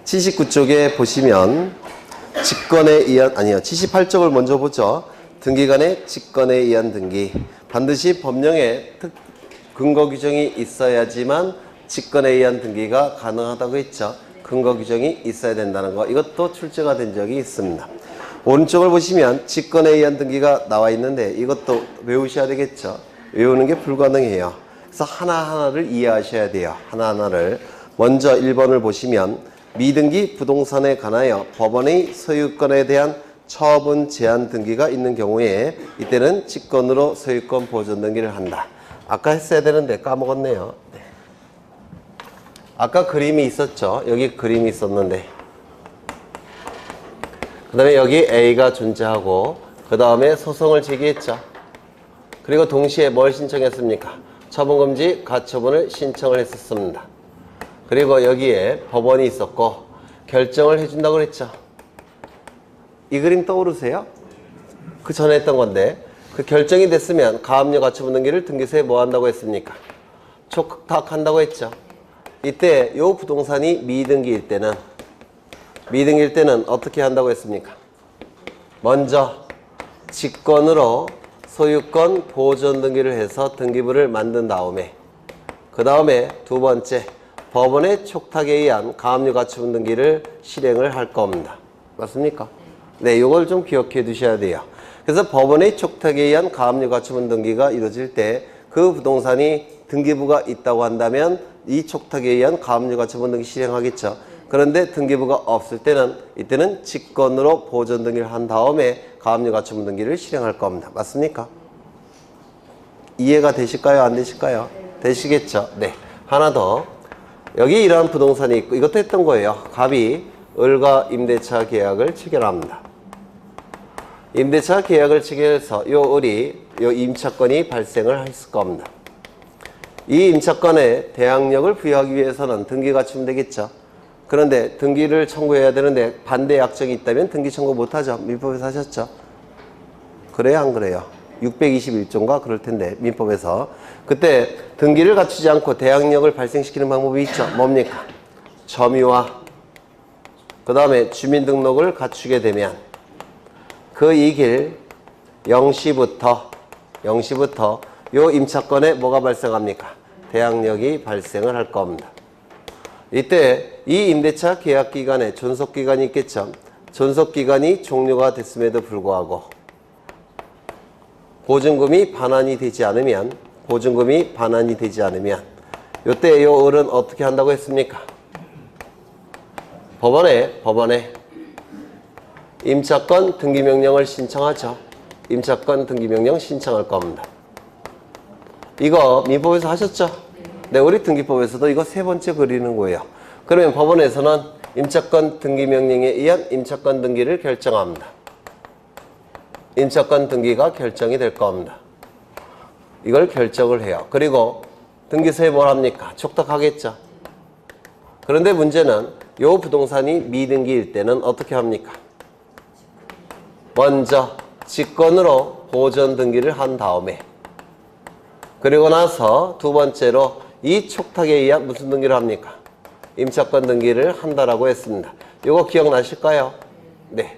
79쪽에 보시면 직권에 의한, 아니요, 78쪽을 먼저 보죠. 등기간의 직권에 의한 등기. 반드시 법령에 근거 규정이 있어야지만 직권에 의한 등기가 가능하다고 했죠. 근거 규정이 있어야 된다는 거. 이것도 출제가 된 적이 있습니다. 오른쪽을 보시면 직권에 의한 등기가 나와 있는데 이것도 외우셔야 되겠죠. 외우는 게 불가능해요. 그래서 하나하나를 이해하셔야 돼요. 하나하나를. 먼저 1번을 보시면 미등기 부동산에 관하여 법원의 소유권에 대한 처분 제한 등기가 있는 경우에 이때는 직권으로 소유권 보존 등기를 한다. 아까 했어야 되는데 까먹었네요. 네. 아까 그림이 있었죠. 여기 그림이 있었는데 그 다음에 여기 A가 존재하고 그 다음에 소송을 제기했죠. 그리고 동시에 뭘 신청했습니까? 처분금지 가처분을 신청을 했었습니다. 그리고 여기에 법원이 있었고 결정을 해준다고 그랬죠. 이 그림 떠오르세요? 그 전에 했던 건데 그 결정이 됐으면 가압류 가처분 등기를 등기소에 뭐 한다고 했습니까? 촉탁한다고 했죠. 이때 요 부동산이 미등기일 때는 어떻게 한다고 했습니까? 먼저 직권으로 소유권 보존 등기를 해서 등기부를 만든 다음에 그 다음에 두 번째 법원의 촉탁에 의한 가압류 가처분 등기를 실행을 할 겁니다. 맞습니까? 네, 이걸 좀 기억해 두셔야 돼요. 그래서 법원의 촉탁에 의한 가압류 가처분 등기가 이루어질 때 그 부동산이 등기부가 있다고 한다면 이 촉탁에 의한 가압류 가처분 등기 실행하겠죠. 그런데 등기부가 없을 때는 이때는 직권으로 보존 등기를 한 다음에 가압류 가처분 등기를 실행할 겁니다. 맞습니까? 이해가 되실까요? 안 되실까요? 되시겠죠? 네. 하나 더. 여기 이러한 부동산이 있고 이것도 했던 거예요. 갑이 을과 임대차 계약을 체결합니다. 임대차 계약을 체결해서 요 을이 요 임차권이 발생을 했을 겁니다. 이 임차권에 대항력을 부여하기 위해서는 등기가 준되겠죠. 그런데 등기를 청구해야 되는데 반대 약정이 있다면 등기 청구 못하죠. 민법에서 하셨죠. 그래요? 안 그래요? 621조인가 그럴 텐데 민법에서 그때 등기를 갖추지 않고 대항력을 발생시키는 방법이 있죠. 뭡니까? 점유와 그 다음에 주민등록을 갖추게 되면 그 이 길 0시부터 요 임차권에 뭐가 발생합니까? 대항력이 발생을 할 겁니다. 이때 이 임대차 계약 기간에 존속 기간이 있겠죠. 존속 기간이 종료가 됐음에도 불구하고 보증금이 반환이 되지 않으면 요때 요 을은 어떻게 한다고 했습니까? 법원에 임차권 등기명령을 신청하죠. 임차권 등기명령 신청할 겁니다. 이거 민법에서 하셨죠? 네, 우리 등기법에서도 이거 세 번째 그리는 거예요. 그러면 법원에서는 임차권 등기명령에 의한 임차권 등기를 결정합니다. 임차권 등기가 결정이 될 겁니다. 이걸 결정을 해요. 그리고 등기소에 뭘 합니까? 촉탁하겠죠. 그런데 문제는 요 부동산이 미등기일 때는 어떻게 합니까? 먼저 직권으로 보존 등기를 한 다음에 그리고 나서 두 번째로 이 촉탁에 의한 무슨 등기를 합니까? 임차권 등기를 한다라고 했습니다. 이거 기억나실까요? 네.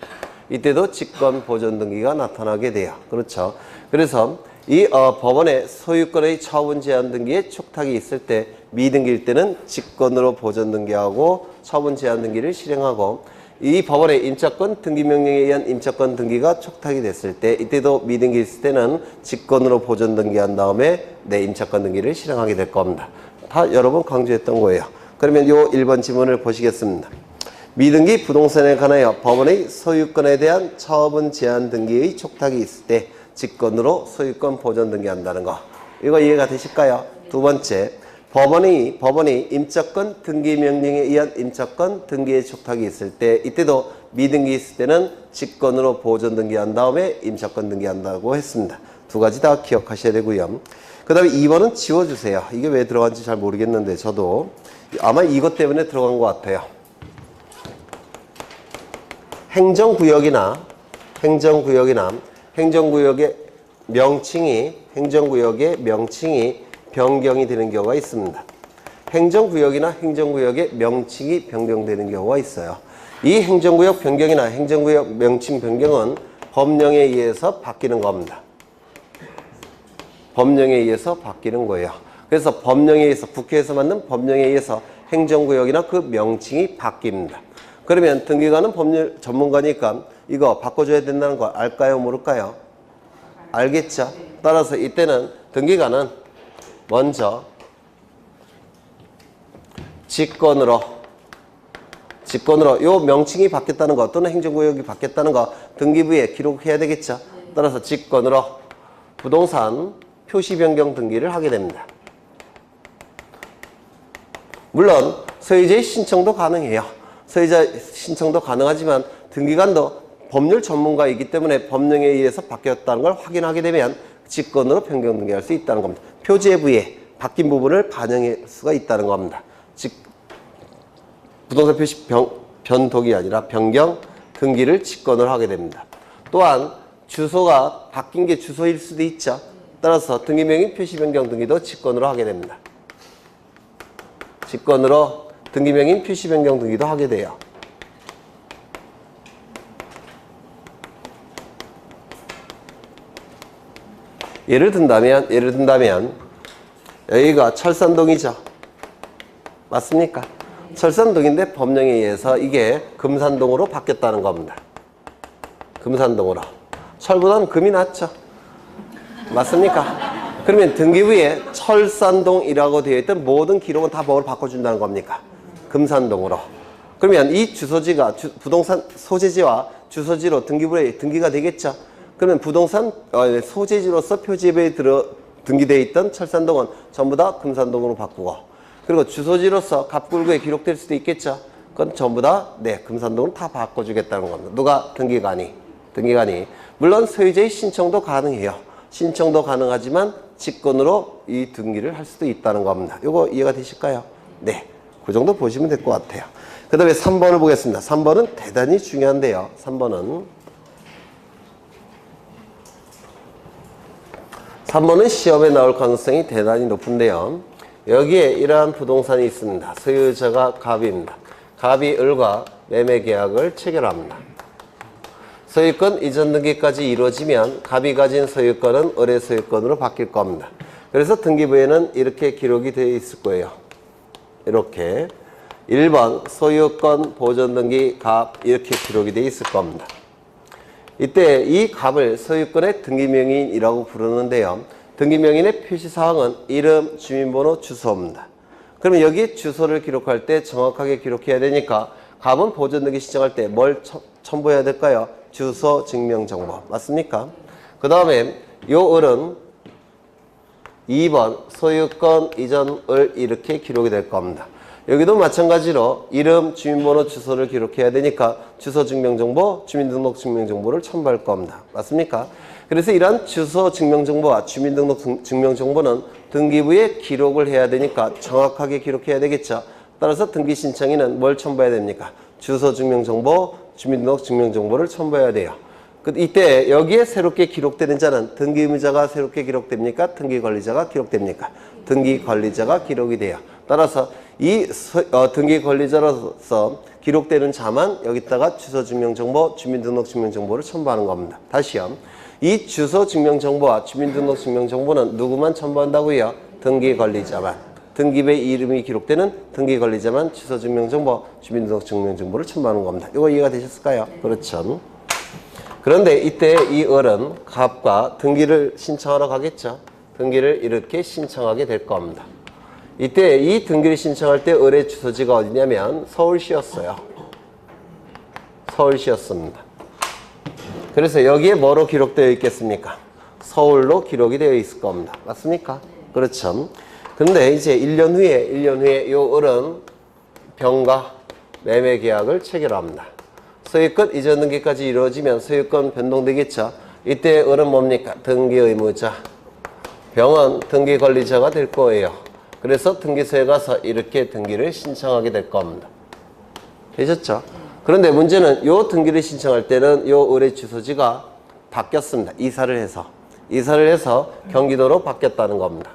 이때도 직권 보존 등기가 나타나게 돼요. 그렇죠. 그래서 이 법원의 소유권의 처분 제한 등기에 촉탁이 있을 때 미등기일 때는 직권으로 보존 등기하고 처분 제한 등기를 실행하고 이 법원의 임차권 등기 명령에 의한 임차권 등기가 촉탁이 됐을 때 이때도 미등기 있을 때는 직권으로 보존 등기한 다음에 임차권 등기를 실행하게 될 겁니다. 다 여러 번 강조했던 거예요. 그러면 요 1번 지문을 보시겠습니다. 미등기 부동산에 관하여 법원의 소유권에 대한 처분 제한 등기의 촉탁이 있을 때 직권으로 소유권 보존 등기한다는 거. 이거 이해가 되실까요? 두 번째, 법원이 임차권 등기 명령에 의한 임차권 등기의 촉탁이 있을 때 이때도 미등기 있을 때는 직권으로 보존 등기한 다음에 임차권 등기한다고 했습니다. 두 가지 다 기억하셔야 되고요. 그 다음에 2번은 지워주세요. 이게 왜 들어간지 잘 모르겠는데 저도 아마 이것 때문에 들어간 것 같아요. 행정구역의 명칭이 변경이 되는 경우가 있습니다. 행정구역이나 행정구역의 명칭이 변경되는 경우가 있어요. 이 행정구역 변경이나 행정구역 명칭 변경은 법령에 의해서 바뀌는 겁니다. 법령에 의해서 바뀌는 거예요. 그래서 법령에 의해서, 국회에서 만든 법령에 의해서 행정구역이나 그 명칭이 바뀝니다. 그러면 등기관은 법률 전문가니까 이거 바꿔줘야 된다는 거 알까요? 모를까요? 알겠죠? 따라서 이때는 등기관은 먼저 직권으로 요 명칭이 바뀌었다는 거 또는 행정구역이 바뀌었다는 거 등기부에 기록해야 되겠죠? 따라서 직권으로 부동산 표시 변경 등기를 하게 됩니다. 물론 소유자의 신청도 가능해요. 소유자 신청도 가능하지만 등기관도 법률 전문가이기 때문에 법령에 의해서 바뀌었다는 걸 확인하게 되면 직권으로 변경 등기할 수 있다는 겁니다. 표제부에 바뀐 부분을 반영할 수가 있다는 겁니다. 즉 부동산 표시 변동이 아니라 변경 등기를 직권을 하게 됩니다. 또한 주소가 바뀐 게 주소일 수도 있죠. 따라서 등기명의 표시 변경 등기도 직권으로 하게 됩니다. 직권으로 등기명인 표시 변경 등기도 하게 돼요. 예를 든다면 여기가 철산동이죠. 맞습니까? 철산동인데 법령에 의해서 이게 금산동으로 바뀌었다는 겁니다. 금산동으로. 철보다는 금이 낫죠. 맞습니까? 그러면 등기부에 철산동이라고 되어 있던 모든 기록은 다 뭐로 바꿔준다는 겁니까? 금산동으로. 그러면 이 주소지가 부동산 소재지와 주소지로 등기부에 등기가 되겠죠. 그러면 부동산 소재지로서 표지부에 등기되어 있던 철산동은 전부 다 금산동으로 바꾸고, 그리고 주소지로서 갑굴구에 기록될 수도 있겠죠. 그건 전부 다 금산동으로 다 바꿔주겠다는 겁니다. 누가? 등기관이. 물론 소유자의 신청도 가능해요. 신청도 가능하지만 직권으로 이 등기를 할 수도 있다는 겁니다. 이거 이해가 되실까요? 네. 그 정도 보시면 될 것 같아요. 그 다음에 3번을 보겠습니다. 3번은 대단히 중요한데요. 3번은 시험에 나올 가능성이 대단히 높은데요. 여기에 이러한 부동산이 있습니다. 소유자가 갑입니다. 갑이 을과 매매계약을 체결합니다. 소유권 이전 등기까지 이루어지면 갑이 가진 소유권은 을의 소유권으로 바뀔 겁니다. 그래서 등기부에는 이렇게 기록이 되어 있을 거예요. 이렇게 1번 소유권 보존 등기 갑 이렇게 기록이 되어 있을 겁니다. 이때 이 갑을 소유권의 등기명의인이라고 부르는데요. 등기명의인의 표시사항은 이름, 주민번호, 주소입니다. 그러면 여기 주소를 기록할 때 정확하게 기록해야 되니까 갑은 보존등기 신청할 때 뭘 첨부해야 될까요? 주소, 증명정보. 맞습니까? 그 다음에 요 을은 2번 소유권 이전 을 이렇게 기록이 될 겁니다. 여기도 마찬가지로 이름, 주민번호, 주소를 기록해야 되니까 주소 증명정보, 주민등록 증명정보를 첨부할 겁니다. 맞습니까? 그래서 이러한 주소 증명정보와 주민등록 증명정보는 등기부에 기록을 해야 되니까 정확하게 기록해야 되겠죠. 따라서 등기신청인은 뭘 첨부해야 됩니까? 주소 증명정보, 주민등록 증명정보를 첨부해야 돼요. 이때 여기에 새롭게 기록되는 자는 등기의무자가 새롭게 기록됩니까? 등기관리자가 기록됩니까? 등기관리자가 기록이 돼요. 따라서 이 등기관리자로서 기록되는 자만 여기다가 주소증명정보, 주민등록증명정보를 첨부하는 겁니다. 다시요. 이 주소증명정보와 주민등록증명정보는 누구만 첨부한다고요? 등기관리자만. 등기부에 이름이 기록되는 등기관리자만 주소증명정보, 주민등록증명정보를 첨부하는 겁니다. 이거 이해가 되셨을까요? 그렇죠. 그런데 이때 이 을은 갑과 등기를 신청하러 가겠죠. 등기를 이렇게 신청하게 될 겁니다. 이때 이 등기를 신청할 때 을의 주소지가 어디냐면 서울시였어요. 서울시였습니다. 그래서 여기에 뭐로 기록되어 있겠습니까? 서울로 기록이 되어 있을 겁니다. 맞습니까? 그렇죠. 그런데 이제 1년 후에 이 을은 병과 매매 계약을 체결합니다. 소유권 이전 등기까지 이루어지면 소유권 변동되겠죠. 이때 을은 뭡니까? 등기 의무자. 병은 등기 관리자가 될 거예요. 그래서 등기소에 가서 이렇게 등기를 신청하게 될 겁니다. 되셨죠? 그런데 문제는 이 등기를 신청할 때는 이 을의 주소지가 바뀌었습니다. 이사를 해서 경기도로 바뀌었다는 겁니다.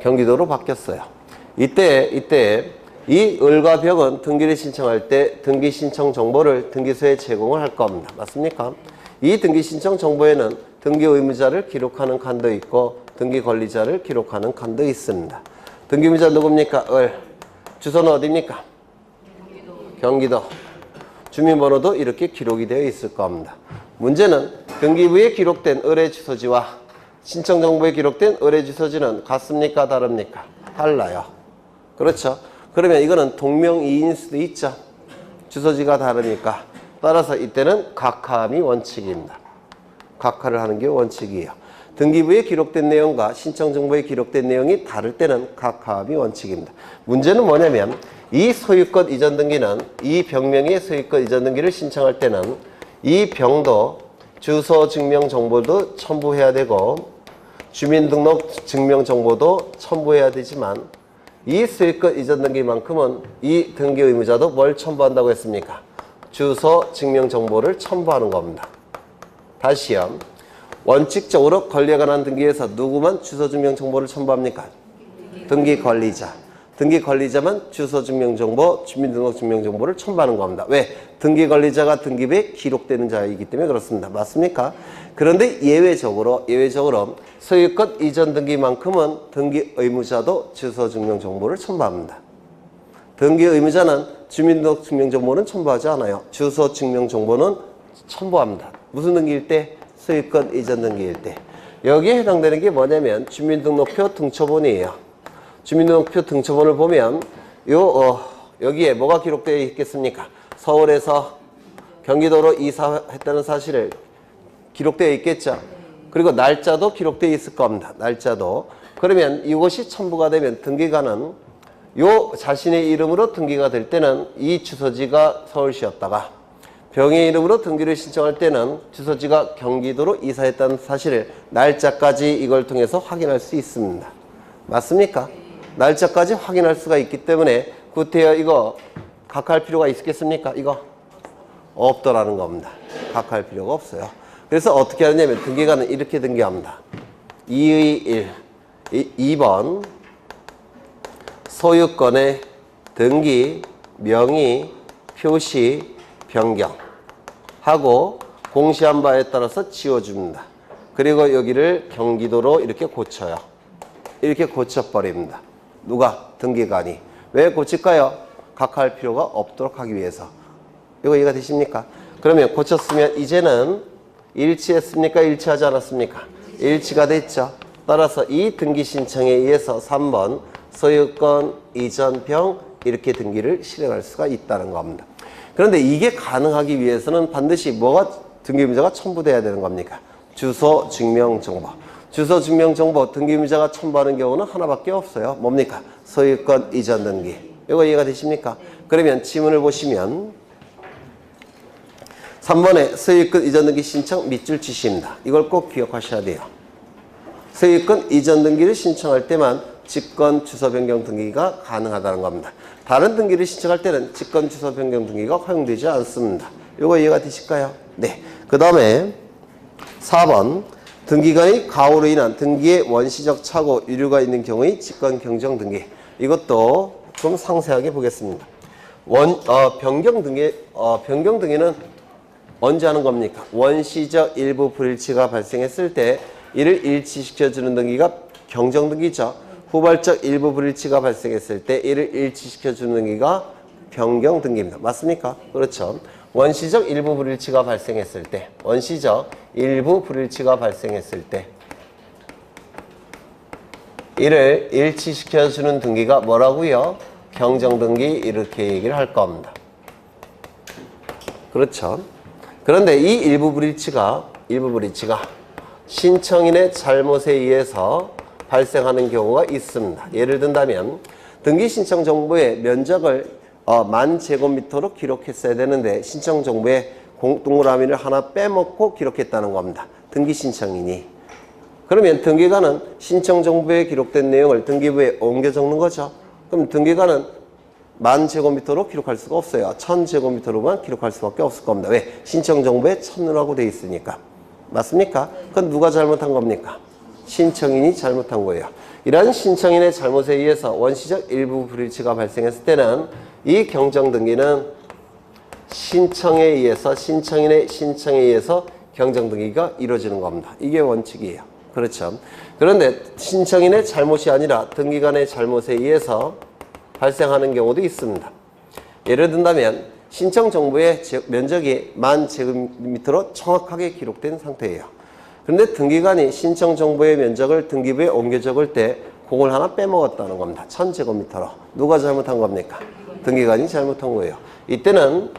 경기도로 바뀌었어요. 이때 이 을과 벽은 등기를 신청할 때 등기 신청 정보를 등기소에 제공을 할 겁니다. 맞습니까? 이 등기 신청 정보에는 등기 의무자를 기록하는 칸도 있고 등기 권리자를 기록하는 칸도 있습니다. 등기 의무자 누굽니까? 을. 주소는 어디입니까? 경기도. 주민번호도 이렇게 기록이 되어 있을 겁니다. 문제는 등기부에 기록된 을의 주소지와 신청정보에 기록된 을의 주소지는 같습니까? 다릅니까? 달라요. 그렇죠? 그러면 이거는 동명이인일 수도 있죠. 주소지가 다르니까. 따라서 이때는 각하함이 원칙입니다. 각하를 하는 게 원칙이에요. 등기부에 기록된 내용과 신청정보에 기록된 내용이 다를 때는 각하함이 원칙입니다. 문제는 뭐냐면 이 소유권 이전 등기는 이 병명의 소유권 이전 등기를 신청할 때는 이 병도 주소 증명 정보도 첨부해야 되고 주민등록 증명 정보도 첨부해야 되지만 이 소유권 이전 등기만큼은 이 등기 의무자도 뭘 첨부한다고 했습니까? 주소 증명 정보를 첨부하는 겁니다. 다시요. 원칙적으로 권리에 관한 등기에서 누구만 주소 증명 정보를 첨부합니까? 등기 권리자. 등기 권리자만 주소 증명 정보, 주민등록 증명 정보를 첨부하는 겁니다. 왜? 등기 권리자가 등기부에 기록되는 자이기 때문에 그렇습니다. 맞습니까? 그런데 예외적으로 소유권 이전 등기만큼은 등기 의무자도 주소 증명 정보를 첨부합니다. 등기 의무자는 주민등록 증명 정보는 첨부하지 않아요. 주소 증명 정보는 첨부합니다. 무슨 등기일 때? 소유권 이전 등기일 때. 여기에 해당되는 게 뭐냐면 주민등록표 등초본이에요. 주민등록표 등초본을 보면 여기에 뭐가 기록되어 있겠습니까? 서울에서 경기도로 이사했다는 사실을 기록되어 있겠죠. 그리고 날짜도 기록되어 있을 겁니다. 날짜도. 그러면 이것이 첨부가 되면 등기관은 자신의 이름으로 등기가 될 때는 이 주소지가 서울시였다가 병의 이름으로 등기를 신청할 때는 주소지가 경기도로 이사했다는 사실을 날짜까지 이걸 통해서 확인할 수 있습니다. 맞습니까? 날짜까지 확인할 수가 있기 때문에 구태여 이거 각할 필요가 있겠습니까? 이거 없더라는 겁니다. 각할 필요가 없어요. 그래서 어떻게 하냐면 등기관은 이렇게 등기합니다. 2의 1 2번 소유권의 등기, 명의, 표시, 변경하고 공시한 바에 따라서 지워줍니다. 그리고 여기를 경기도로 이렇게 고쳐요. 이렇게 고쳐버립니다. 누가? 등기관이. 왜 고칠까요? 각할 필요가 없도록 하기 위해서. 이거 이해가 되십니까? 그러면 고쳤으면 이제는 일치했습니까? 일치하지 않았습니까? 일치가 됐죠. 따라서 이 등기 신청에 의해서 3번 소유권 이전병 이렇게 등기를 실행할 수가 있다는 겁니다. 그런데 이게 가능하기 위해서는 반드시 뭐가 등기의무자가 첨부돼야 되는 겁니까? 주소 증명정보. 주소 증명정보 등기의무자가 첨부하는 경우는 하나밖에 없어요. 뭡니까? 소유권 이전 등기. 이거 이해가 되십니까? 그러면 지문을 보시면 3번에 소유권 이전 등기 신청 밑줄 치시입니다. 이걸 꼭 기억하셔야 돼요. 소유권 이전 등기를 신청할 때만 직권 주소 변경 등기가 가능하다는 겁니다. 다른 등기를 신청할 때는 직권 주소 변경 등기가 허용되지 않습니다. 이거 이해가 되실까요? 네. 그 다음에 4번 등기관의 가호로 인한 등기의 원시적 착오 유류가 있는 경우의 직권 경정 등기. 이것도 좀 상세하게 보겠습니다. 변경 등기는 언제 하는 겁니까? 원시적 일부 불일치가 발생했을 때 이를 일치시켜주는 등기가 경정 등기죠. 후발적 일부 불일치가 발생했을 때 이를 일치시켜주는 등기가 변경 등기입니다. 맞습니까? 그렇죠. 원시적 일부 불일치가 발생했을 때 이를 일치시켜주는 등기가 뭐라고요? 경정 등기 이렇게 얘기를 할 겁니다. 그렇죠. 그런데 이 일부 불일치가 신청인의 잘못에 의해서 발생하는 경우가 있습니다. 예를 든다면 등기 신청 정보에 면적을 10,000제곱미터로 기록했어야 되는데 신청 정보에 동그라미를 하나 빼먹고 기록했다는 겁니다. 등기 신청인이. 그러면 등기관은 신청 정보에 기록된 내용을 등기부에 옮겨 적는 거죠. 그럼 등기관은 10,000제곱미터로 기록할 수가 없어요. 1,000제곱미터로만 기록할 수밖에 없을 겁니다. 왜? 신청 정보에 1,000이라고 돼 있으니까. 맞습니까? 그건 누가 잘못한 겁니까? 신청인이 잘못한 거예요. 이러한 신청인의 잘못에 의해서 원시적 일부 불일치가 발생했을 때는 이 경정등기는 신청에 의해서 신청인의 신청에 의해서 경정등기가 이루어지는 겁니다. 이게 원칙이에요. 그렇죠. 그런데 신청인의 잘못이 아니라 등기관의 잘못에 의해서 발생하는 경우도 있습니다. 예를 든다면 신청 정보의 면적이 1000제곱미터로 정확하게 기록된 상태예요. 그런데 등기관이 신청 정보의 면적을 등기부에 옮겨 적을 때 공을 하나 빼먹었다는 겁니다. 1000제곱미터로. 누가 잘못한 겁니까? 등기관이 잘못한 거예요. 이때는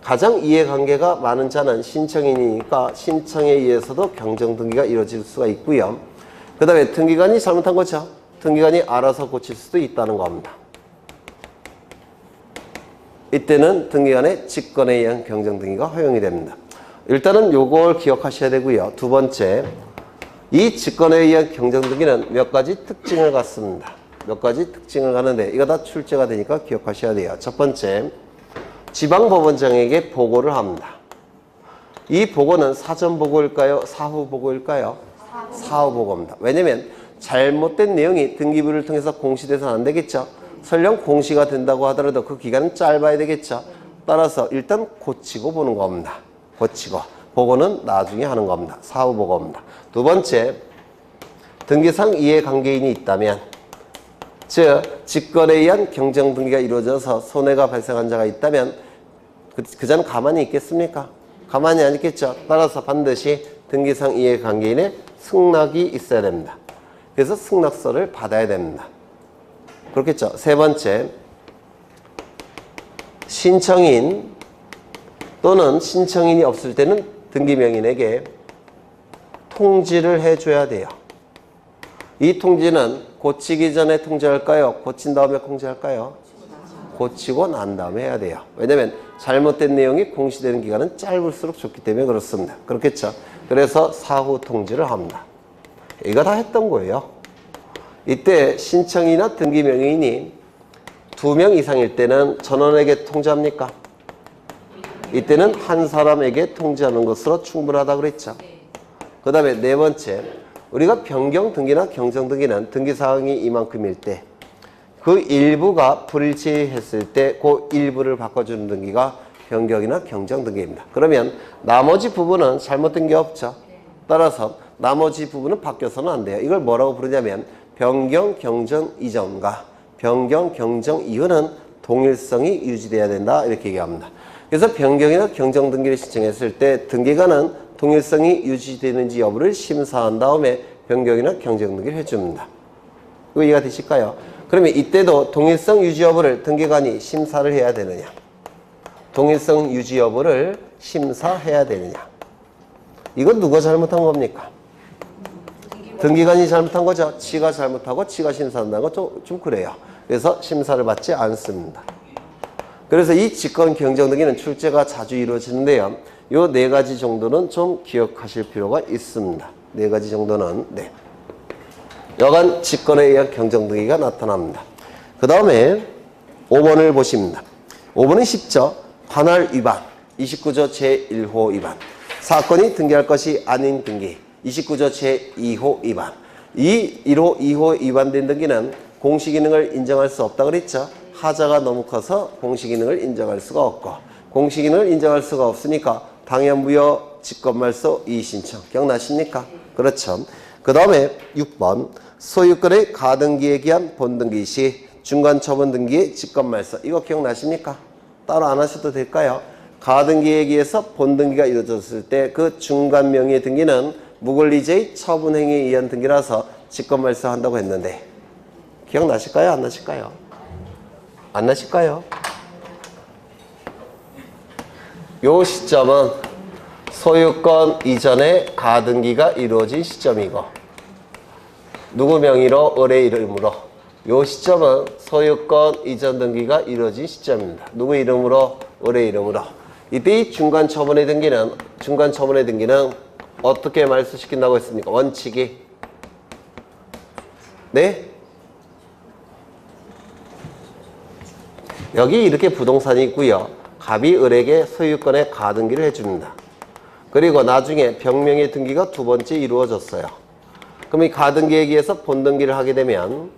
가장 이해관계가 많은 자는 신청인이니까 신청에 의해서도 경정등기가 이루어질 수가 있고요. 그 다음에 등기관이 잘못한 거죠. 등기관이 알아서 고칠 수도 있다는 겁니다. 이때는 등기관의 직권에 의한 경정등기가 허용이 됩니다. 일단은 요걸 기억하셔야 되고요. 두 번째, 이 직권에 의한 경정등기는 몇 가지 특징을 갖습니다. 몇 가지 특징을 갖는데 이거 다 출제가 되니까 기억하셔야 돼요. 첫 번째, 지방법원장에게 보고를 합니다. 이 보고는 사전 보고일까요? 사후 보고일까요? 사후 보고입니다. 왜냐면 잘못된 내용이 등기부를 통해서 공시돼서는 안 되겠죠. 설령 공시가 된다고 하더라도 그 기간은 짧아야 되겠죠. 따라서 일단 고치고 보는 겁니다. 고치고. 보고는 나중에 하는 겁니다. 사후 보고입니다. 두 번째, 등기상 이해관계인이 있다면, 즉 직권에 의한 경정등기가 이루어져서 손해가 발생한 자가 있다면 그 자는 가만히 있겠습니까? 가만히 안 있겠죠. 따라서 반드시 등기상 이해관계인의 승낙이 있어야 됩니다. 그래서 승낙서를 받아야 됩니다. 그렇겠죠. 세 번째, 신청인 또는 신청인이 없을 때는 등기명인에게 통지를 해줘야 돼요. 이 통지는 고치기 전에 통지할까요? 고친 다음에 통지할까요? 고치고 난 다음에 해야 돼요. 왜냐하면 잘못된 내용이 공시되는 기간은 짧을수록 좋기 때문에 그렇습니다. 그렇겠죠. 그래서 사후 통지를 합니다. 이거 다 했던 거예요. 이때 신청이나 등기명인이 2명 이상일 때는 전원에게 통지합니까? 이때는 한 사람에게 통지하는 것으로 충분하다 그랬죠. 그 다음에 네 번째, 우리가 변경 등기나 경정 등기는 등기 사항이 이만큼일 때 그 일부가 불일치했을 때 그 일부를 바꿔주는 등기가 변경이나 경정 등기입니다. 그러면 나머지 부분은 잘못된 게 없죠. 따라서 나머지 부분은 바뀌어서는 안 돼요. 이걸 뭐라고 부르냐면 변경 경정 이전과 변경 경정 이후는 동일성이 유지돼야 된다 이렇게 얘기합니다. 그래서 변경이나 경정 등기를 신청했을 때 등기관은 동일성이 유지되는지 여부를 심사한 다음에 변경이나 경정 등기를 해줍니다. 이거 이해가 되실까요? 그러면 이때도 동일성 유지 여부를 등기관이 심사를 해야 되느냐? 동일성 유지 여부를 심사해야 되느냐? 이건 누가 잘못한 겁니까? 등기관이 잘못한 거죠. 지가 잘못하고 지가 심사한다는 건 좀 그래요. 그래서 심사를 받지 않습니다. 그래서 이 직권 경정 등기는 출제가 자주 이루어지는데요. 요 네 가지 정도는 좀 기억하실 필요가 있습니다. 네 가지 정도는 네. 여간 직권에 의한 경정 등기가 나타납니다. 그 다음에 5번을 보십니다. 5번은 쉽죠. 관할 위반 29조 제1호 위반 사건이 등기할 것이 아닌 등기 29조 제2호 위반 이 1호, 2호 위반된 등기는 공시기능을 인정할 수 없다 그랬죠. 하자가 너무 커서 공시기능을 인정할 수가 없고 공시기능을 인정할 수가 없으니까 당연부여 직권말소 이의신청 기억나십니까? 그렇죠. 그 다음에 6번 소유권의 가등기에 기한 본등기 시 중간처분등기의 직권말소 이거 기억나십니까? 따로 안 하셔도 될까요? 가등기에 기해서 본등기가 이루어졌을 때 그 중간 명의 등기는 무권리제의 처분행위에 의한 등기라서 직권말소 한다고 했는데 기억나실까요? 안 나실까요? 안 나실까요? 요 시점은 소유권 이전에 가등기가 이루어진 시점이고 누구 명의로 을의 이름으로 요 시점은 소유권 이전 등기가 이루어진 시점입니다. 누구 이름으로? 을의 이름으로. 이때 이 중간 처분의 등기는 어떻게 말소시킨다고 했습니까? 원칙이 네? 여기 이렇게 부동산이 있고요. 갑이 을에게 소유권의 가등기를 해줍니다. 그리고 나중에 병명의 등기가 두 번째 이루어졌어요. 그럼 이 가등기에 의해서 본등기를 하게 되면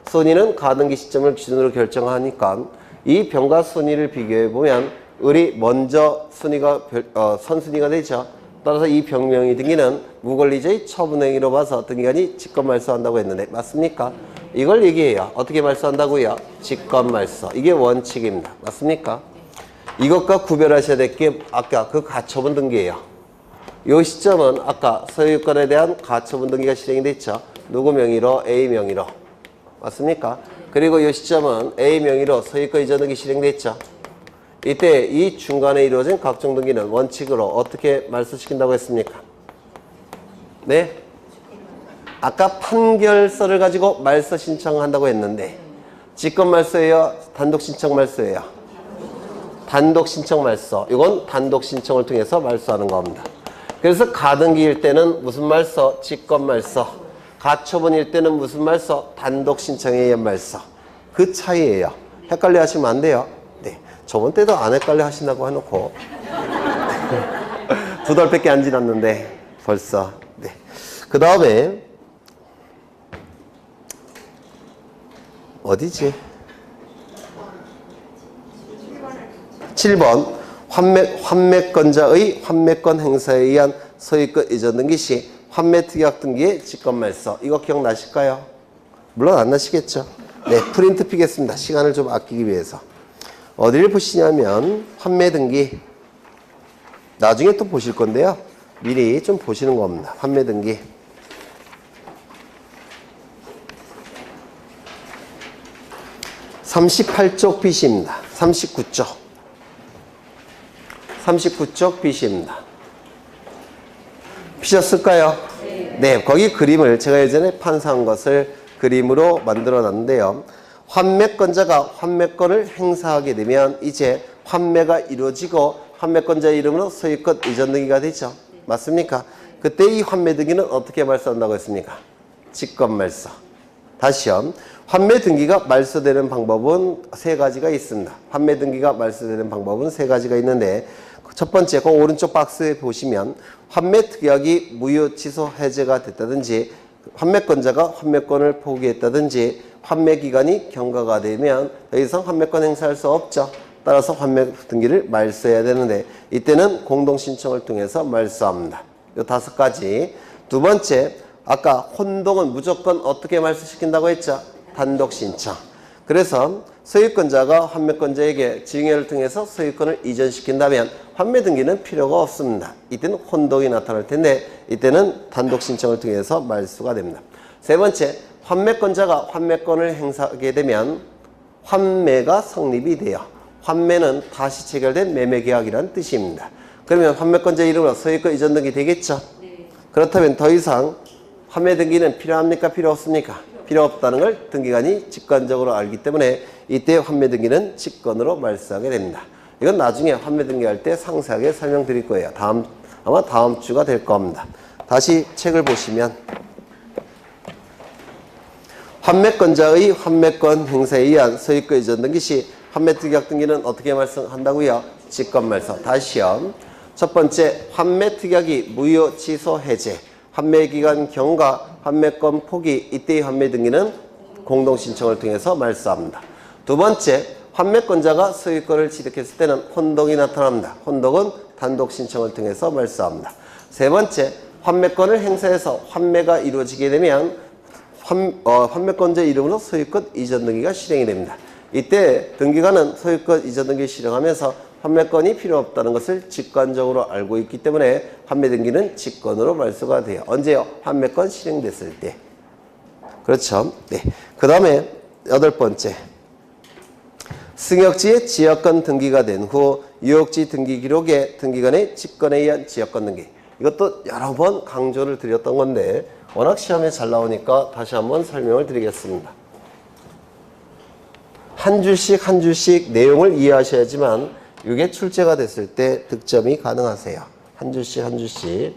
순위는 가등기 시점을 기준으로 결정하니까 이 병과 순위를 비교해 보면 을이 먼저 순위가 선순위가 되죠. 따라서 이 병명의 등기는 무권리자의 처분행위로 봐서 등기관이 직권말소한다고 했는데 맞습니까? 이걸 얘기해요. 어떻게 말소한다고요? 직권말소. 이게 원칙입니다. 맞습니까? 이것과 구별하셔야 될 게 아까 그 가처분 등기예요. 이 시점은 아까 소유권에 대한 가처분 등기가 실행이 됐죠. 누구 명의로? A 명의로. 맞습니까? 그리고 이 시점은 A 명의로 소유권 이전 등기 실행됐죠. 이때 이 중간에 이루어진 각종 등기는 원칙으로 어떻게 말소시킨다고 했습니까? 네? 아까 판결서를 가지고 말소 신청한다고 했는데 직권 말소예요? 단독 신청 말소예요? 단독 신청 말소. 이건 단독 신청을 통해서 말소하는 겁니다. 그래서 가등기일 때는 무슨 말소? 직권 말소. 가처분일 때는 무슨 말소? 단독 신청에 의한 말소. 그 차이예요. 헷갈려 하시면 안 돼요. 네. 저번 때도 안 헷갈려 하신다고 해놓고 2달밖에 안 지났는데 벌써. 네. 그 다음에 어디지? 7번 환매권자의 환매권 행사에 의한 소유권 이전 등기 시 환매특약 등기의 직권말소. 이거 기억나실까요? 물론 안 나시겠죠? 네, 프린트 피겠습니다. 시간을 좀 아끼기 위해서. 어디를 보시냐면 환매 등기. 나중에 또 보실 건데요. 미리 좀 보시는 겁니다. 환매 등기. 38쪽 BC입니다. 39쪽. 39쪽 BC입니다. 피셨을까요? 네, 거기 그림을 제가 예전에 판사한 것을 그림으로 만들어 놨는데요. 환매권자가 환매권을 행사하게 되면 이제 환매가 이루어지고 환매권자의 이름으로 소유권 이전 등기가 되죠. 맞습니까? 그때 이 환매 등기는 어떻게 말소한다고 했습니까? 직권말소. 다시요. 환매 등기가 말소되는 방법은 세 가지가 있습니다. 환매 등기가 말소되는 방법은 세 가지가 있는데 첫 번째, 그 오른쪽 박스에 보시면 환매 특약이 무효 취소 해제가 됐다든지 환매권자가 환매권을 포기했다든지 환매 기간이 경과가 되면 더 이상 환매권 행사할 수 없죠. 따라서 환매 등기를 말소해야 되는데 이때는 공동신청을 통해서 말소합니다. 이 5가지. 두 번째, 아까 혼동은 무조건 어떻게 말소시킨다고 했죠? 단독 신청. 그래서 소유권자가 환매권자에게 증여를 통해서 소유권을 이전시킨다면 환매 등기는 필요가 없습니다. 이때는 혼동이 나타날 텐데 이때는 단독 신청을 통해서 말소가 됩니다. 세 번째, 환매권자가 환매권을 행사하게 되면 환매가 성립이 돼요. 환매는 다시 체결된 매매계약이라는 뜻입니다. 그러면 환매권자 이름으로 소유권 이전 등기 되겠죠? 네. 그렇다면 더 이상 환매 등기는 필요합니까? 필요 없습니까? 필요 없다는 걸 등기관이 직관적으로 알기 때문에 이때 환매 등기는 직권으로 말소하게 됩니다. 이건 나중에 환매 등기할 때 상세하게 설명드릴 거예요. 아마 다음 주가 될 겁니다. 다시 책을 보시면 환매권자의 환매권 행사에 의한 소유권 이전 등기 시 환매특약 등기는 어떻게 말소한다고요? 직권말소. 다시요. 첫 번째, 환매특약이 무효 취소 해제. 환매기간 경과, 환매권 포기, 이때의 환매 등기는 공동신청을 통해서 말소합니다. 두 번째, 환매권자가 소유권을 취득했을 때는 혼동이 나타납니다. 혼동은 단독 신청을 통해서 말소합니다. 세 번째, 환매권을 행사해서 환매가 이루어지게 되면 환매권자 이름으로 소유권 이전 등기가 실행이 됩니다. 이때 등기관은 소유권 이전 등기를 실행하면서 환매권이 필요 없다는 것을 직관적으로 알고 있기 때문에 환매 등기는 직권으로 말소가 돼요. 언제요? 환매권 실행됐을 때. 그렇죠? 네. 그 다음에 8번째. 승역지의 지역권 등기가 된 후 유역지 등기 기록에 등기관의 직권에 의한 지역권 등기. 이것도 여러 번 강조를 드렸던 건데 워낙 시험에 잘 나오니까 다시 한번 설명을 드리겠습니다. 한 줄씩 한 줄씩 내용을 이해하셔야지만 이게 출제가 됐을 때 득점이 가능하세요. 한 줄씩 한 줄씩.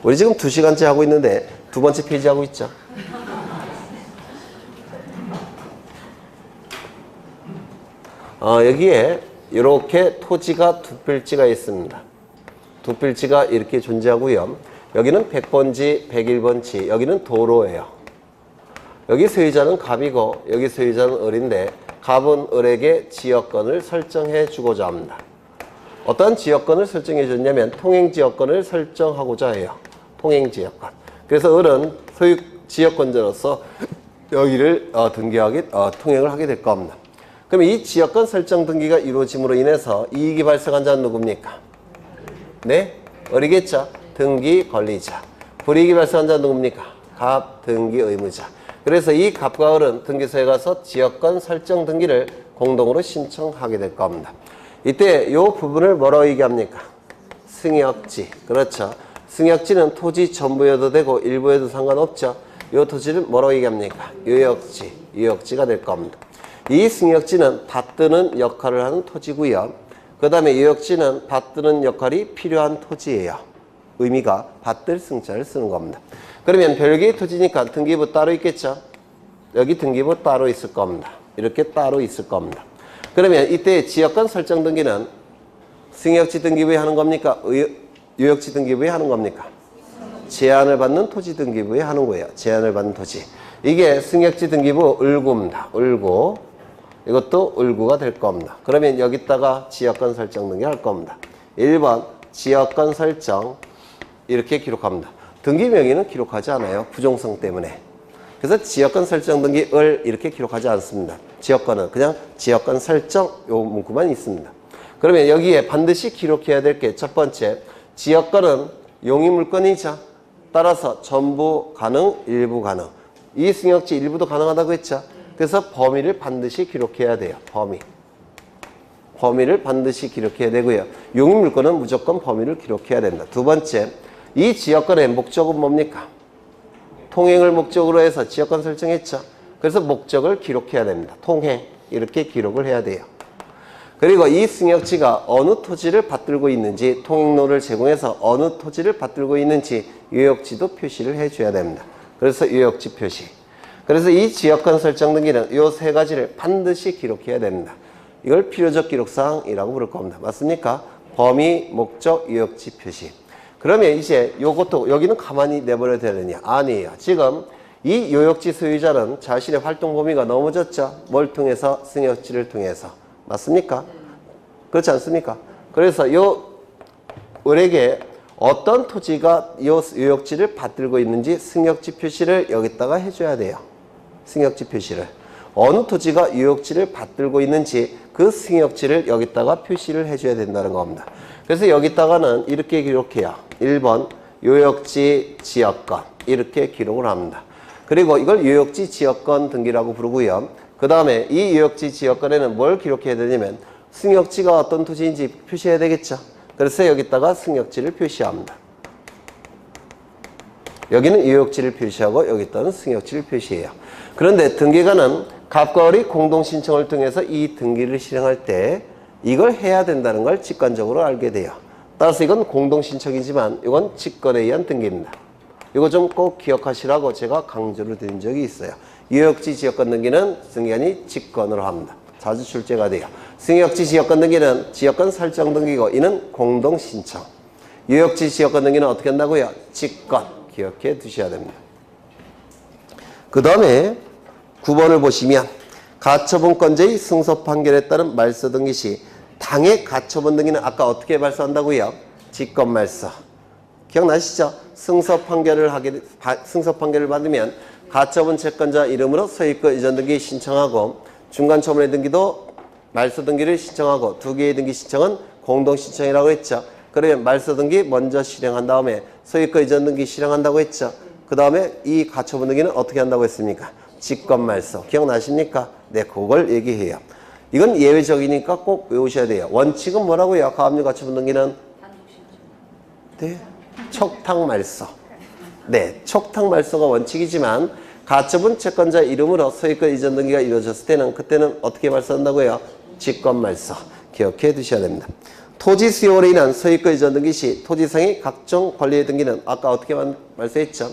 우리 지금 2시간째 하고 있는데 2번째 페이지 하고 있죠. 여기에 이렇게 토지가 두 필지가 있습니다. 두 필지가 이렇게 존재하고요. 여기는 100번지, 101번지, 여기는 도로예요. 여기 소유자는 갑이고 여기 소유자는 을인데 갑은 을에게 지역권을 설정해 주고자 합니다. 어떤 지역권을 설정해 줬냐면 통행지역권을 설정하고자 해요. 통행지역권. 그래서 을은 소유 지역권자로서 여기를 통행을 하게 될 겁니다. 그럼 이 지역권 설정 등기가 이루어짐으로 인해서 이익이 발생한 자는 누굽니까? 네? 을이겠죠? 등기 권리자. 불이익이 발생한 자는 누굽니까? 갑, 등기 의무자. 그래서 이 갑과 을은 등기소에 가서 지역권 설정 등기를 공동으로 신청하게 될 겁니다. 이때 이 부분을 뭐라고 얘기합니까? 승역지. 그렇죠. 승역지는 토지 전부여도 되고 일부여도 상관없죠. 이 토지를 뭐라고 얘기합니까? 유역지. 유역지가 될 겁니다. 이 승역지는 받드는 역할을 하는 토지고요. 그 다음에 유역지는 받드는 역할이 필요한 토지예요. 의미가 받들 승자를 쓰는 겁니다. 그러면 별개의 토지니까 등기부 따로 있겠죠? 여기 등기부 따로 있을 겁니다. 이렇게 따로 있을 겁니다. 그러면 이때 지역권 설정 등기는 승역지 등기부에 하는 겁니까? 유역지 등기부에 하는 겁니까? 제한을 받는 토지 등기부에 하는 거예요. 제한을 받는 토지. 이게 승역지 등기부 을구입니다. 을구. 이것도 을구가 될 겁니다. 그러면 여기다가 지역권 설정 등기 할 겁니다. 1번 지역권 설정 이렇게 기록합니다. 등기 명의는 기록하지 않아요. 부종성 때문에. 그래서 지역권 설정 등기 을 이렇게 기록하지 않습니다. 지역권은 그냥 지역권 설정 요 문구만 있습니다. 그러면 여기에 반드시 기록해야 될 게 첫 번째, 지역권은 용의물권이죠. 따라서 전부 가능, 일부 가능. 이 승역지 일부도 가능하다고 했죠. 그래서 범위를 반드시 기록해야 돼요. 범위를 반드시 기록해야 되고요. 용의물권은 무조건 범위를 기록해야 된다. 두 번째, 이 지역권의 목적은 뭡니까? 통행을 목적으로 해서 지역권 설정했죠. 그래서 목적을 기록해야 됩니다. 통행 이렇게 기록을 해야 돼요. 그리고 이 승역지가 어느 토지를 받들고 있는지, 통행로를 제공해서 어느 토지를 받들고 있는지 유역지도 표시를 해줘야 됩니다. 그래서 유역지 표시. 그래서 이 지역권 설정 등기는 이 세 가지를 반드시 기록해야 됩니다. 이걸 필요적 기록사항이라고 부를 겁니다. 맞습니까? 범위, 목적, 유역지 표시. 그러면 이제 요것도 여기는 가만히 내버려 둬야 되냐? 아니에요. 지금 이 요역지 소유자는 자신의 활동 범위가 넘어졌죠. 뭘 통해서? 승역지를 통해서. 맞습니까? 그렇지 않습니까? 그래서 요 을에게 어떤 토지가 이 요역지를 받들고 있는지 승역지 표시를 여기다가 해줘야 돼요. 승역지 표시를. 어느 토지가 요역지를 받들고 있는지 그 승역지를 여기다가 표시를 해줘야 된다는 겁니다. 그래서 여기다가는 이렇게 기록해요. 1번 요역지 지역권 이렇게 기록을 합니다. 그리고 이걸 요역지 지역권 등기라고 부르고요. 그 다음에 이 요역지 지역권에는 뭘 기록해야 되냐면 승역지가 어떤 토지인지 표시해야 되겠죠. 그래서 여기다가 승역지를 표시합니다. 여기는 요역지를 표시하고 여기다는 승역지를 표시해요. 그런데 등기관은 갑과 을이 공동신청을 통해서 이 등기를 실행할 때 이걸 해야 된다는 걸 직관적으로 알게 돼요. 따라서 이건 공동신청이지만 이건 직권에 의한 등기입니다. 이거 좀 꼭 기억하시라고 제가 강조를 드린 적이 있어요. 유역지 지역권 등기는 등기관이 직권으로 합니다. 자주 출제가 돼요. 승역지 지역권 등기는 지역권 설정 등기고 이는 공동신청. 유역지 지역권 등기는 어떻게 한다고요? 직권. 기억해 두셔야 됩니다. 그 다음에 9번을 보시면 가처분권자의 승소 판결에 따른 말소 등기 시 당해 가처분 등기는 아까 어떻게 발소한다고요? 직권 말소. 기억나시죠? 승소 판결을 받으면 가처분 채권자 이름으로 소유권 이전 등기 신청하고 중간 처분의 등기도 말소 등기를 신청하고 두 개의 등기 신청은 공동 신청이라고 했죠. 그러면 말소 등기 먼저 실행한 다음에 소유권 이전 등기 실행한다고 했죠. 그 다음에 이 가처분 등기는 어떻게 한다고 했습니까? 직권 말소. 기억나십니까? 네, 그걸 얘기해요. 이건 예외적이니까 꼭 외우셔야 돼요. 원칙은 뭐라고요? 가압류 가처분 등기는? 네, 촉탁 말소. 네, 촉탁 말소가 원칙이지만 가처분 채권자 이름으로 소유권 이전 등기가 이루어졌을 때는 그때는 어떻게 말소한다고요? 직권 말소. 기억해 두셔야 됩니다. 토지 수용으로 인한 소유권 이전 등기 시 토지상의 각종 권리의 등기는 아까 어떻게 말소했죠?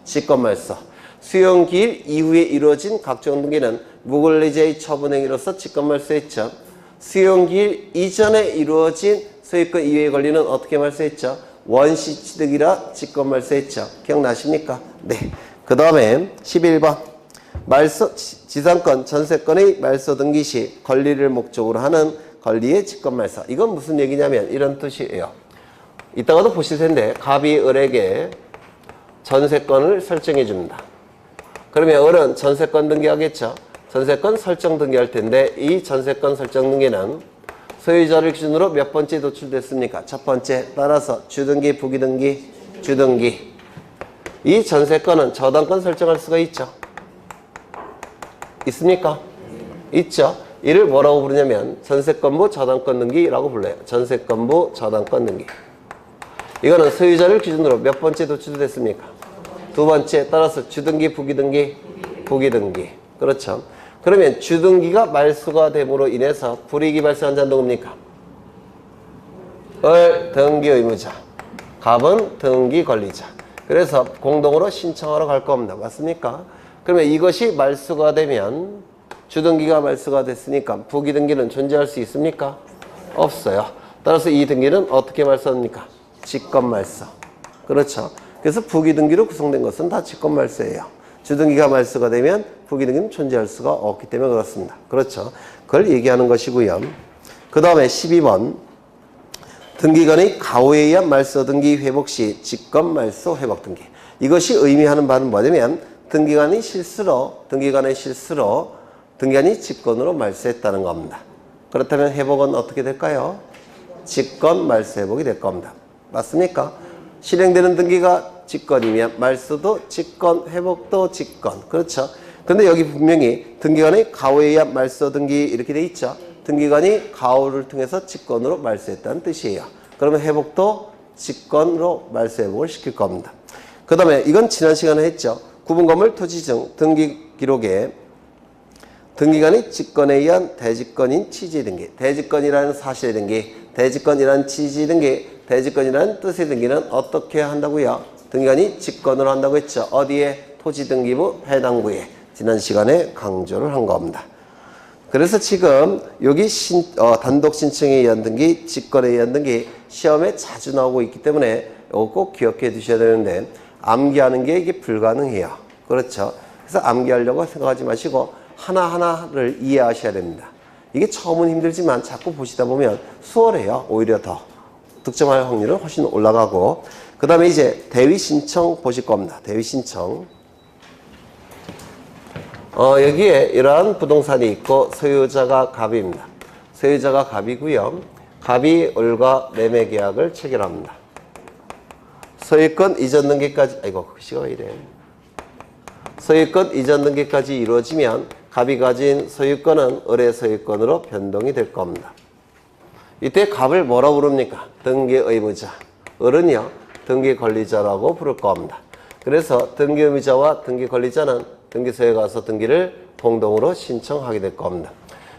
직권 말소. 수용기일 이후에 이루어진 각종 등기는 무권리자의 처분 행위로서 직권 말소했죠. 수용기일 이전에 이루어진 소유권 이외의 권리는 어떻게 말소했죠? 원시 취득이라 직권말소 했죠. 기억나십니까? 네. 그 다음에 11번. 말소, 지상권, 전세권의 말소 등기 시 권리를 목적으로 하는 권리의 직권말소. 이건 무슨 얘기냐면 이런 뜻이에요. 이따가도 보실 텐데 갑이 을에게 전세권을 설정해 줍니다. 그러면 을은 전세권 등기하겠죠. 전세권 설정 등기할 텐데 이 전세권 설정 등기는 소유자를 기준으로 몇 번째 도출됐습니까? 첫 번째. 따라서 주등기, 부기등기, 주등기. 이 전세권은 저당권 설정할 수가 있죠. 있습니까? 있죠. 이를 뭐라고 부르냐면 전세권부 저당권 등기라고 불러요. 전세권부 저당권 등기. 이거는 소유자를 기준으로 몇 번째 도출됐습니까? 두 번째. 따라서 주등기, 부기등기, 부기등기. 그렇죠. 그러면 주등기가 말소가 됨으로 인해서 불이익이 발생한 자는 누굽니까? 을 등기 의무자, 갑은 등기 권리자. 그래서 공동으로 신청하러 갈 겁니다. 맞습니까? 그러면 이것이 말소가 되면 주등기가 말소가 됐으니까 부기등기는 존재할 수 있습니까? 없어요. 따라서 이 등기는 어떻게 말소합니까? 직권말소. 그렇죠. 그래서 부기등기로 구성된 것은 다 직권말소예요. 주등기가 말소가 되면 부기등기는 존재할 수가 없기 때문에 그렇습니다. 그렇죠. 그걸 얘기하는 것이고요. 그 다음에 12번. 등기관의 가호에 의한 말소 등기 회복 시 직권말소 회복 등기. 이것이 의미하는 바는 뭐냐면 등기관의 실수로 등기관이 직권으로 말소했다는 겁니다. 그렇다면 회복은 어떻게 될까요? 직권말소 회복이 될 겁니다. 맞습니까? 실행되는 등기가 직권이면 말소도 직권, 회복도 직권. 그렇죠? 근데 여기 분명히 등기관의 가호에 의한 말소 등기 이렇게 돼 있죠? 등기관이 가호를 통해서 직권으로 말소했다는 뜻이에요. 그러면 회복도 직권으로 말소 회복을 시킬 겁니다. 그 다음에 이건 지난 시간에 했죠. 구분 건물 토지 등 등기 기록에 등기관의 직권에 의한 대직권인 취지 등기, 대직권이라는 사실의 등기, 대직권이라는 취지 등기, 대직권이라는 뜻의 등기는 어떻게 한다고요? 등기관이 직권으로 한다고 했죠. 어디에? 토지 등기부 해당부에. 지난 시간에 강조를 한 겁니다. 그래서 지금 여기 단독 신청에 의한 등기, 직권에 의한 등기 시험에 자주 나오고 있기 때문에 이거 꼭 기억해 두셔야 되는데 암기하는 게 이게 불가능해요. 그렇죠? 그래서 암기하려고 생각하지 마시고 하나하나를 이해하셔야 됩니다. 이게 처음은 힘들지만 자꾸 보시다 보면 수월해요. 오히려 더 득점할 확률은 훨씬 올라가고. 그 다음에 이제 대위 신청 보실 겁니다. 대위 신청. 여기에 이러한 부동산이 있고 소유자가 갑입니다. 소유자가 갑이고요. 갑이 을과 매매 계약을 체결합니다. 소유권 이전 등기까지, 아이고 글씨가 왜 이래. 소유권 이전 등기까지 이루어지면 갑이 가진 소유권은 을의 소유권으로 변동이 될 겁니다. 이때 갑을 뭐라고 부릅니까? 등기 의무자. 을은요, 등기 권리자라고 부를 겁니다. 그래서 등기 의무자와 등기 권리자는 등기소에 가서 등기를 공동으로 신청하게 될 겁니다.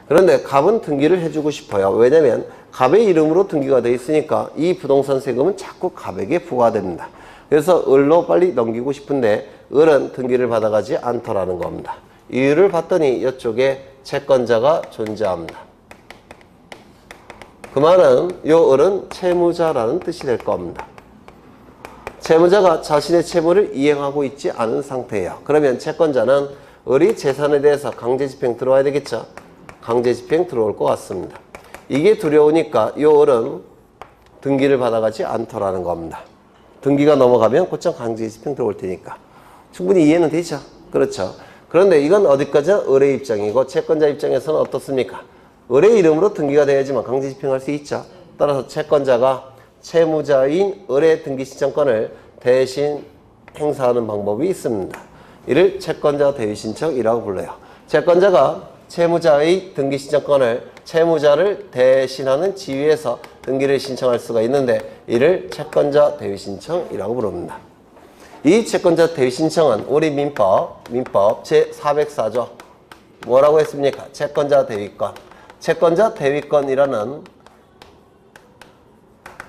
그런데 갑은 등기를 해주고 싶어요. 왜냐면 갑의 이름으로 등기가 되어 있으니까 이 부동산 세금은 자꾸 갑에게 부과됩니다. 그래서 을로 빨리 넘기고 싶은데 을은 등기를 받아가지 않더라는 겁니다. 이유를 봤더니 이쪽에 채권자가 존재합니다. 그 말은 요 을은 채무자라는 뜻이 될 겁니다. 채무자가 자신의 채무를 이행하고 있지 않은 상태예요. 그러면 채권자는 을이 재산에 대해서 강제집행 들어와야 되겠죠? 강제집행 들어올 것 같습니다. 이게 두려우니까 요 을은 등기를 받아가지 않더라는 겁니다. 등기가 넘어가면 곧장 강제집행 들어올 테니까. 충분히 이해는 되죠? 그렇죠. 그런데 이건 어디까지나 을의 입장이고 채권자 입장에서는 어떻습니까? 을의 이름으로 등기가 돼야지만 강제집행할 수 있죠. 따라서 채권자가 채무자인 을의 등기 신청권을 대신 행사하는 방법이 있습니다. 이를 채권자 대위 신청이라고 불러요. 채권자가 채무자의 등기 신청권을 채무자를 대신하는 지위에서 등기를 신청할 수가 있는데 이를 채권자 대위 신청이라고 부릅니다. 이 채권자 대위 신청은 우리 민법 제404조 뭐라고 했습니까? 채권자 대위권. 채권자 대위권이라는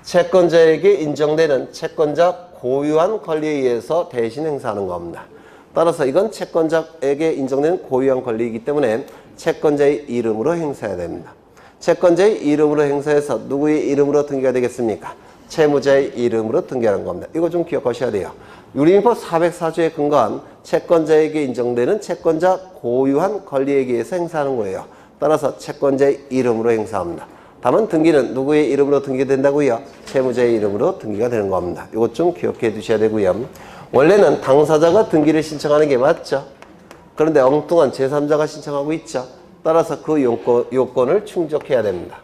채권자에게 인정되는 채권자 고유한 권리에 의해서 대신 행사하는 겁니다. 따라서 이건 채권자에게 인정되는 고유한 권리이기 때문에 채권자의 이름으로 행사해야 됩니다. 채권자의 이름으로 행사해서 누구의 이름으로 등기가 되겠습니까? 채무자의 이름으로 등기하는 겁니다. 이거 좀 기억하셔야 돼요. 유리민법 404조에 근거한 채권자에게 인정되는 채권자 고유한 권리에 의해서 행사하는 거예요. 따라서 채권자의 이름으로 행사합니다. 다만 등기는 누구의 이름으로 등기된다고요? 채무자의 이름으로 등기가 되는 겁니다. 이것 좀 기억해 두셔야 되고요. 원래는 당사자가 등기를 신청하는 게 맞죠. 그런데 엉뚱한 제3자가 신청하고 있죠. 따라서 그 요건을 충족해야 됩니다.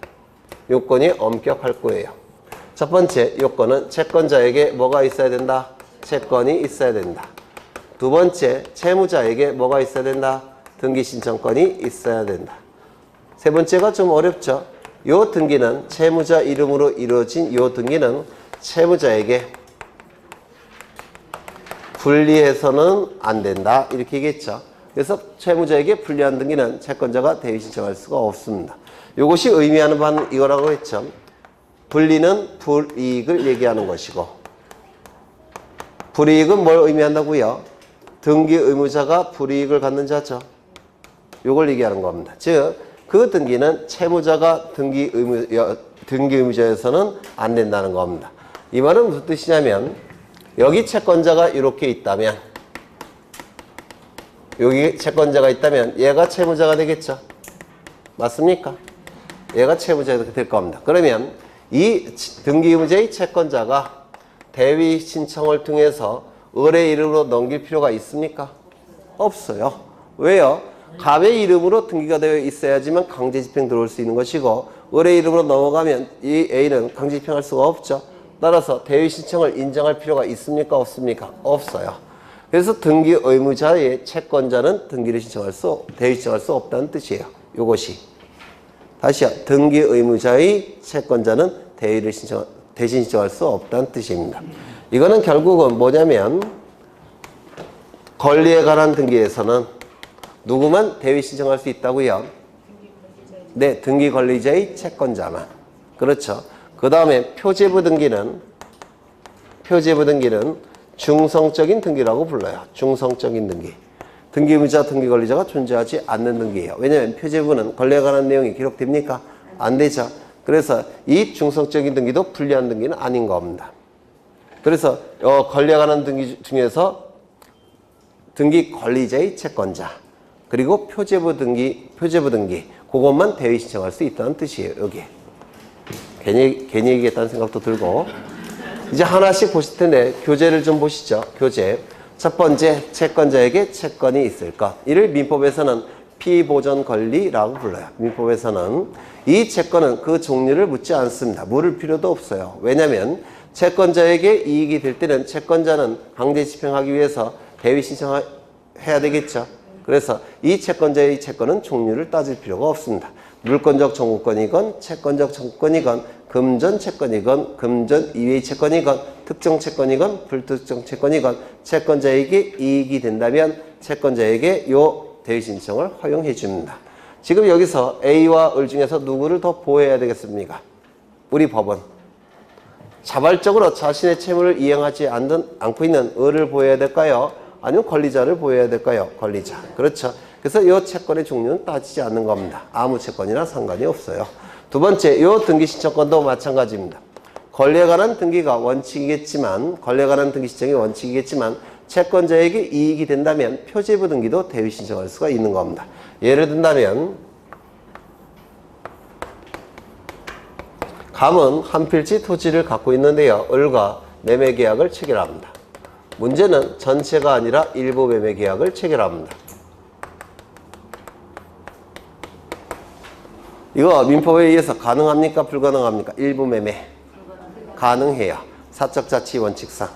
요건이 엄격할 거예요. 첫 번째 요건은 채권자에게 뭐가 있어야 된다? 채권이 있어야 된다. 두 번째, 채무자에게 뭐가 있어야 된다? 등기 신청권이 있어야 된다. 세 번째가 좀 어렵죠. 요 등기는 채무자 이름으로 이루어진 요 등기는 채무자에게 불리해서는 안 된다. 이렇게 얘기했죠. 그래서 채무자에게 불리한 등기는 채권자가 대위 신청할 수가 없습니다. 이것이 의미하는 바는 이거라고 했죠. 불리는 불이익을 얘기하는 것이고, 불이익은 뭘 의미한다고요? 등기 의무자가 불이익을 갖는 자죠. 이걸 얘기하는 겁니다. 즉, 그 등기는 채무자가 등기 의무자에서는 안 된다는 겁니다. 이 말은 무슨 뜻이냐면, 여기 채권자가 이렇게 있다면, 여기 채권자가 있다면 얘가 채무자가 되겠죠. 맞습니까? 얘가 채무자가 될 겁니다. 그러면 이 등기 의무자의 채권자가 대위 신청을 통해서 을의 이름으로 넘길 필요가 있습니까? 없어요. 왜요? 갑의 이름으로 등기가 되어 있어야지만 강제 집행 들어올 수 있는 것이고, 을의 이름으로 넘어가면 이 A는 강제 집행할 수가 없죠. 따라서 대위 신청을 인정할 필요가 있습니까? 없습니까? 없어요. 그래서 등기 의무자의 채권자는 등기를 대위 신청할 수 없다는 뜻이에요. 요것이. 다시요. 등기 의무자의 채권자는 대신 신청할 수 없다는 뜻입니다. 이거는 결국은 뭐냐면, 권리에 관한 등기에서는 누구만 대위 신청할 수 있다고요? 네, 등기 권리자의 채권자만. 그렇죠. 그 다음에 표제부 등기는 중성적인 등기라고 불러요. 중성적인 등기. 등기 의무자, 등기 권리자가 존재하지 않는 등기예요. 왜냐하면 표제부는 권리에 관한 내용이 기록됩니까? 안 되죠. 그래서 이 중성적인 등기도 불리한 등기는 아닌 겁니다. 그래서 권리에 관한 등기 중에서 등기 권리자의 채권자, 그리고 표제부 등기, 그것만 대위 신청할 수 있다는 뜻이에요. 여기. 괜히 얘기했다는 생각도 들고. 이제 하나씩 보실 텐데 교재를 좀 보시죠. 교재. 첫 번째, 채권자에게 채권이 있을 것. 이를 민법에서는 피보전 권리라고 불러요. 민법에서는 이 채권은 그 종류를 묻지 않습니다. 물을 필요도 없어요. 왜냐하면 채권자에게 이익이 될 때는 채권자는 강제 집행하기 위해서 대위 신청해야 되겠죠. 그래서 이 채권자의 채권은 종류를 따질 필요가 없습니다. 물권적 청구권이건 채권적 청구권이건 금전 채권이건 금전 이외의 채권이건 특정 채권이건 불특정 채권이건 채권자에게 이익이 된다면 채권자에게 요 대위 신청을 허용해 줍니다. 지금 여기서 A와 을 중에서 누구를 더 보호해야 되겠습니까? 우리 법은 자발적으로 자신의 채무를 이행하지 않고 있는 을을 보호해야 될까요? 아니면 권리자를 보호해야 될까요? 권리자. 그렇죠. 그래서 이 채권의 종류는 따지지 않는 겁니다. 아무 채권이나 상관이 없어요. 두 번째, 이 등기 신청권도 마찬가지입니다. 권리에 관한 등기가 원칙이겠지만, 권리에 관한 등기 신청이 원칙이겠지만 채권자에게 이익이 된다면 표제부 등기도 대위 신청할 수가 있는 겁니다. 예를 든다면 감은 한 필지 토지를 갖고 있는데요. 을과 매매 계약을 체결합니다. 문제는 전체가 아니라 일부 매매 계약을 체결합니다. 이거 민법에 의해서 가능합니까? 불가능합니까? 일부 매매. 가능해요. 사적 자치 원칙상.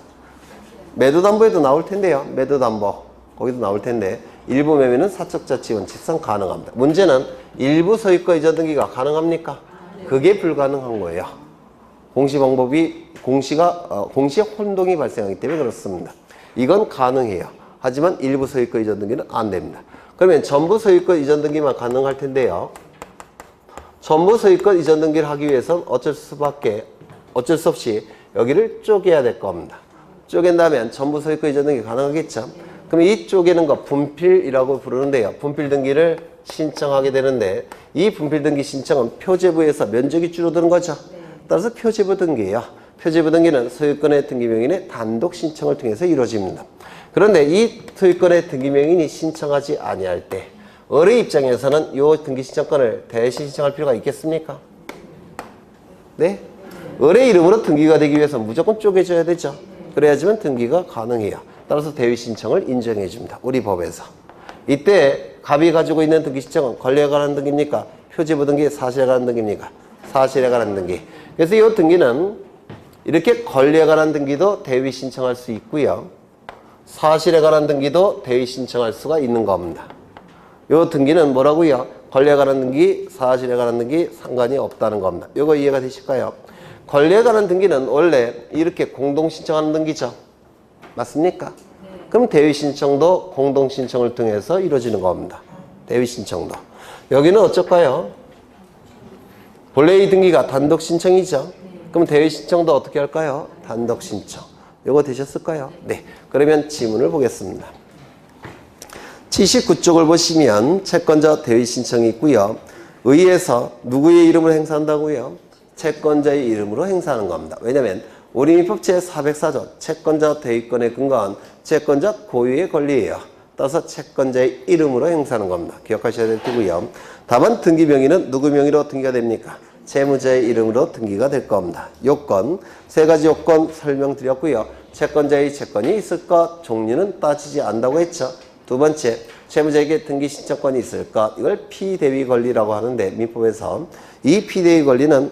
매도담보에도 나올 텐데요. 매도담보. 거기도 나올 텐데 일부 매매는 사적 자치 원칙상 가능합니다. 문제는 일부 소유권 이전 등기가 가능합니까? 그게 불가능한 거예요. 공시 혼동이 발생하기 때문에 그렇습니다. 이건 가능해요. 하지만 일부 소유권 이전 등기는 안 됩니다. 그러면 전부 소유권 이전 등기만 가능할 텐데요. 전부 소유권 이전 등기를 하기 위해서는 어쩔 수 없이 여기를 쪼개야 될 겁니다. 쪼갠다면 전부 소유권 이전 등기 가능하겠죠. 그럼 이 쪼개는 거 분필이라고 부르는데요. 분필 등기를 신청하게 되는데 이 분필 등기 신청은 표제부에서 면적이 줄어드는 거죠. 따라서 표제부 등기예요. 표지부 등기는 소유권의 등기명인의 단독 신청을 통해서 이루어집니다. 그런데 이 소유권의 등기명인이 신청하지 아니할 때 을의 입장에서는 이 등기 신청권을 대신 신청할 필요가 있겠습니까? 네? 을의 이름으로 등기가 되기 위해서 무조건 쪼개져야 되죠. 그래야지만 등기가 가능해요. 따라서 대위 신청을 인정해 줍니다. 우리 법에서. 이때 갑이 가지고 있는 등기 신청은 권리에 관한 등기입니까? 표지부 등기, 사실에 관한 등기입니까? 사실에 관한 등기. 그래서 이 등기는 이렇게 권리에 관한 등기도 대위 신청할 수 있고요. 사실에 관한 등기도 대위 신청할 수가 있는 겁니다. 이 등기는 뭐라고요? 권리에 관한 등기, 사실에 관한 등기 상관이 없다는 겁니다. 이거 이해가 되실까요? 권리에 관한 등기는 원래 이렇게 공동 신청하는 등기죠. 맞습니까? 그럼 대위 신청도 공동 신청을 통해서 이루어지는 겁니다. 대위 신청도. 여기는 어쩔까요? 본래 이 등기가 단독 신청이죠. 그럼 대위 신청도 어떻게 할까요? 단독 신청. 요거 되셨을까요? 네. 그러면 지문을 보겠습니다. 79쪽을 보시면 채권자 대위 신청이 있고요. 의에서 누구의 이름으로 행사한다고요? 채권자의 이름으로 행사하는 겁니다. 왜냐하면 우리 민법 제404조 채권자 대위권에 근거한 채권자 고유의 권리예요. 따라서 채권자의 이름으로 행사하는 겁니다. 기억하셔야 될 테고요. 다만 등기 명의는 누구 명의로 등기가 됩니까? 채무자의 이름으로 등기가 될 겁니다. 요건, 세 가지 요건 설명드렸고요. 채권자의 채권이 있을 것, 종류는 따지지 않는다고 했죠. 두 번째, 채무자에게 등기 신청권이 있을 것, 이걸 피대위 권리라고 하는데 민법에서 이 피대위 권리는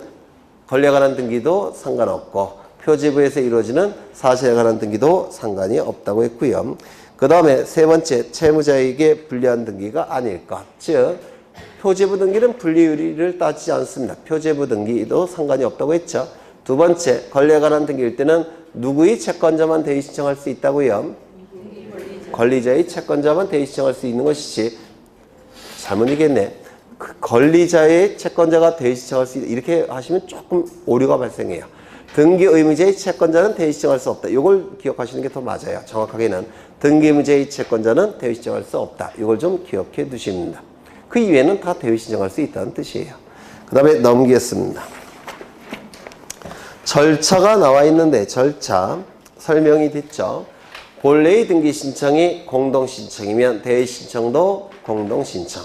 권리에 관한 등기도 상관없고 표지부에서 이루어지는 사실에 관한 등기도 상관이 없다고 했고요. 그 다음에 세 번째, 채무자에게 불리한 등기가 아닐 것, 즉 표지부 등기는 분리율을 따지지 않습니다. 표지부 등기도 상관이 없다고 했죠. 두 번째, 권리에 관한 등기일 때는 누구의 채권자만 대위 신청할 수 있다고요? 권리자의 채권자만 대위 신청할 수 있는 것이지, 잘못이겠네. 그 권리자의 채권자가 대위 신청할 수 있다. 이렇게 하시면 조금 오류가 발생해요. 등기 의무자의 채권자는 대위 신청할 수 없다. 이걸 기억하시는 게 더 맞아요. 정확하게는 등기 의무자의 채권자는 대위 신청할 수 없다. 이걸 좀 기억해 두십니다. 그 이외에는 다 대위 신청할 수 있다는 뜻이에요. 그 다음에 넘기겠습니다. 절차가 나와 있는데 절차 설명이 됐죠. 본래의 등기 신청이 공동 신청이면 대위 신청도 공동 신청.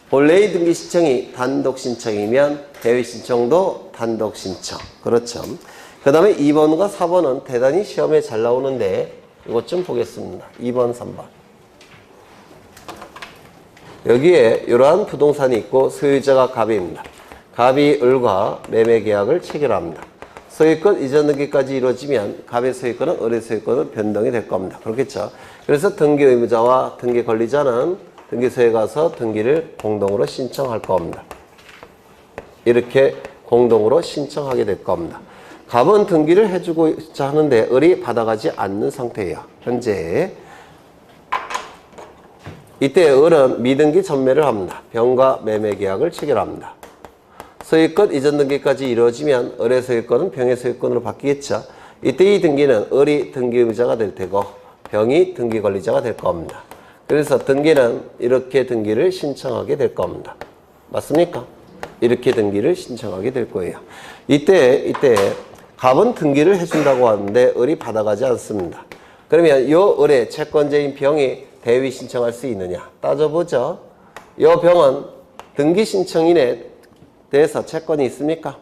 본래의 등기 신청이 단독 신청이면 대위 신청도 단독 신청. 그렇죠. 그 다음에 2번과 4번은 대단히 시험에 잘 나오는데 이것 좀 보겠습니다. 2번, 3번. 여기에 이러한 부동산이 있고 소유자가 갑입니다. 갑이 을과 매매 계약을 체결합니다. 소유권 이전 등기까지 이루어지면 갑의 소유권은 을의 소유권은 변동이 될 겁니다. 그렇겠죠. 그래서 등기 의무자와 등기 권리자는 등기소에 가서 등기를 공동으로 신청할 겁니다. 이렇게 공동으로 신청하게 될 겁니다. 갑은 등기를 해주고자 하는데 을이 받아가지 않는 상태예요. 현재. 이때 을은 미등기 전매를 합니다. 병과 매매 계약을 체결합니다. 소유권 이전 등기까지 이루어지면 을의 소유권은 병의 소유권으로 바뀌겠죠. 이때 이 등기는 을이 등기 의무자가 될 테고 병이 등기 권리자가 될 겁니다. 그래서 등기는 이렇게 등기를 신청하게 될 겁니다. 맞습니까? 이렇게 등기를 신청하게 될 거예요. 이때 갑은 등기를 해준다고 하는데 을이 받아가지 않습니다. 그러면 요 을의 채권자인 병이 대위 신청할 수 있느냐 따져보죠. 요 병은 등기 신청인에 대해서 채권이 있습니까?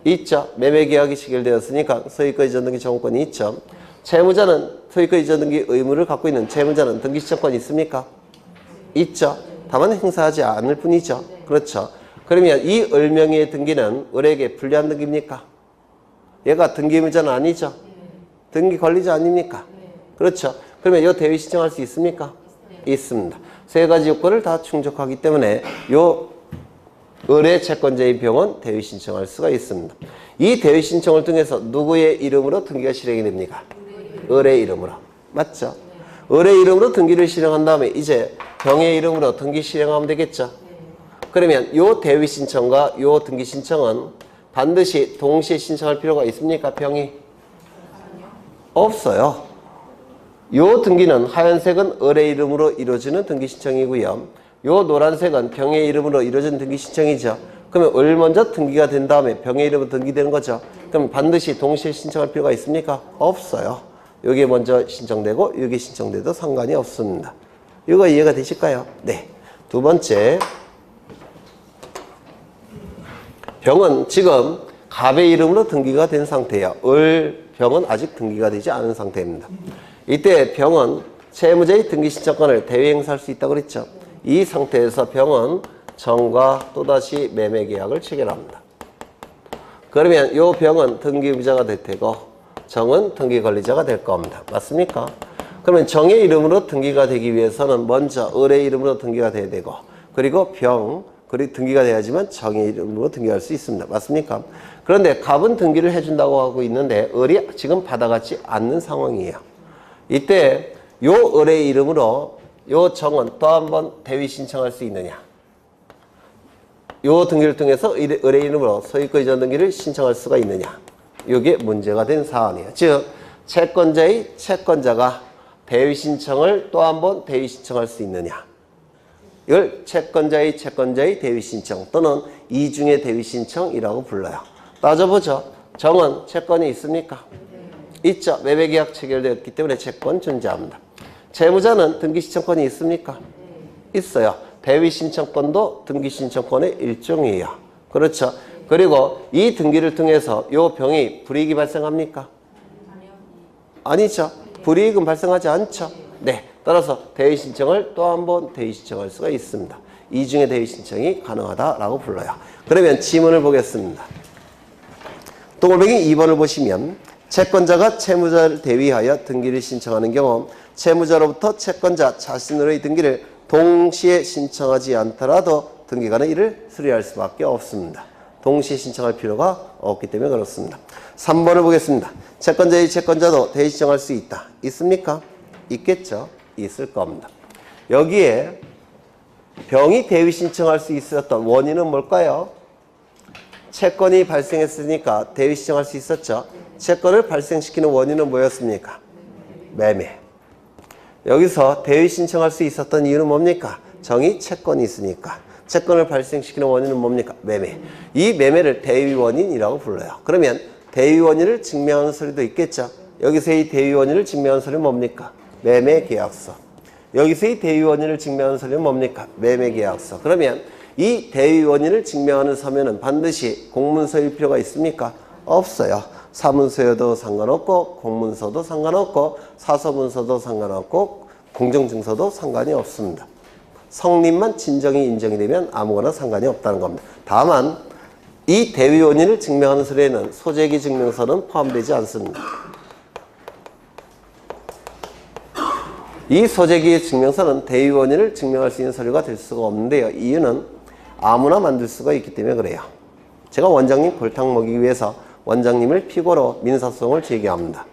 있죠. 매매 계약이 체결되었으니까 소유권 이전 등기 청구권이 있죠. 채무자는 소유권 이전 등기 의무를 갖고 있는 채무자는 등기 신청권이 있습니까? 있죠. 다만 행사하지 않을 뿐이죠. 그렇죠. 그러면 이 을 명의의 등기는 을에게 불리한 등기입니까? 얘가 등기 의무자는 아니죠. 등기 권리자 아닙니까? 그렇죠. 그러면 이 대위 신청할 수 있습니까? 있습니다. 세 가지 요건을 다 충족하기 때문에 요 을의 채권자의 병은 대위 신청할 수가 있습니다. 이 대위 신청을 통해서 누구의 이름으로 등기가 실행이 됩니까? 을의 이름으로. 맞죠? 을의 이름으로 등기를 실행한 다음에 이제 병의 이름으로 등기 실행하면 되겠죠? 그러면 요 대위 신청과 요 등기 신청은 반드시 동시에 신청할 필요가 있습니까? 병이? 없어요. 요 등기는 하얀색은 을의 이름으로 이루어지는 등기 신청이고요. 요 노란색은 병의 이름으로 이루어진 등기 신청이죠. 그러면 을 먼저 등기가 된 다음에 병의 이름으로 등기되는 거죠. 그럼 반드시 동시에 신청할 필요가 있습니까? 없어요. 여기에 먼저 신청되고 여기 신청돼도 상관이 없습니다. 이거 이해가 되실까요? 네. 두 번째, 병은 지금 갑의 이름으로 등기가 된 상태예요. 을 병은 아직 등기가 되지 않은 상태입니다. 이때 병은 채무자의 등기 신청권을 대위 행사할 수 있다고 그랬죠. 이 상태에서 병은 정과 또다시 매매 계약을 체결합니다. 그러면 이 병은 등기부자가 될 테고 정은 등기 권리자가 될 겁니다. 맞습니까? 그러면 정의 이름으로 등기가 되기 위해서는 먼저 을의 이름으로 등기가 돼야 되고 그리고 그리고 등기가 돼야지만 정의 이름으로 등기할 수 있습니다. 맞습니까? 그런데 갑은 등기를 해준다고 하고 있는데 을이 지금 받아가지 않는 상황이에요. 이때 요 을의 이름으로 요 정은 또 한 번 대위 신청할 수 있느냐? 요 등기를 통해서 을의 이름으로 소유권 이전 등기를 신청할 수가 있느냐? 이게 문제가 된 사안이에요. 즉 채권자의 채권자가 대위 신청을 또 한 번 대위 신청할 수 있느냐? 이걸 채권자의 대위 신청 또는 이중의 대위 신청이라고 불러요. 따져보죠. 정은 채권이 있습니까? 있죠. 매매계약 체결되었기 때문에 채권 존재합니다. 채무자는 등기 신청권이 있습니까? 있어요. 대위 신청권도 등기 신청권의 일종이에요. 그렇죠. 그리고 이 등기를 통해서 이 병이 불이익이 발생합니까? 아니죠. 불이익은 발생하지 않죠. 네. 따라서 대위 신청을 또 한 번 대위 신청할 수가 있습니다. 이중의 대위 신청이 가능하다라고 불러요. 그러면 지문을 보겠습니다. 동글뱅이 2번을 보시면 채권자가 채무자를 대위하여 등기를 신청하는 경우 채무자로부터 채권자 자신으로의 등기를 동시에 신청하지 않더라도 등기관은 이를 수리할 수밖에 없습니다. 동시에 신청할 필요가 없기 때문에 그렇습니다. 3번을 보겠습니다. 채권자의 채권자도 대위 신청할 수 있다. 있습니까? 있겠죠. 있을 겁니다. 여기에 병이 대위 신청할 수 있었던 원인은 뭘까요? 채권이 발생했으니까 대위 신청할 수 있었죠. 채권을 발생시키는 원인은 뭐였습니까? 매매. 여기서 대위 신청할 수 있었던 이유는 뭡니까? 정이 채권이 있으니까. 채권을 발생시키는 원인은 뭡니까? 매매. 이 매매를 대위 원인이라고 불러요. 그러면 대위 원인을 증명하는 서류도 있겠죠. 여기서 이 대위 원인을 증명하는 서류는 뭡니까? 매매 계약서. 여기서 이 대위 원인을 증명하는 서류는 뭡니까? 매매 계약서. 그러면 이 대위 원인을 증명하는 서면은 반드시 공문서일 필요가 있습니까? 없어요. 사문서여도 상관없고 공문서도 상관없고 사서문서도 상관없고 공정증서도 상관이 없습니다. 성립만 진정이 인정이 되면 아무거나 상관이 없다는 겁니다. 다만 이 대위 원인을 증명하는 서류에는 소재기 증명서는 포함되지 않습니다. 이 소재기 증명서는 대위 원인을 증명할 수 있는 서류가 될 수가 없는데요. 이유는 아무나 만들 수가 있기 때문에 그래요. 제가 원장님 골탕 먹이기 위해서 원장님을 피고로 민사소송을 제기합니다.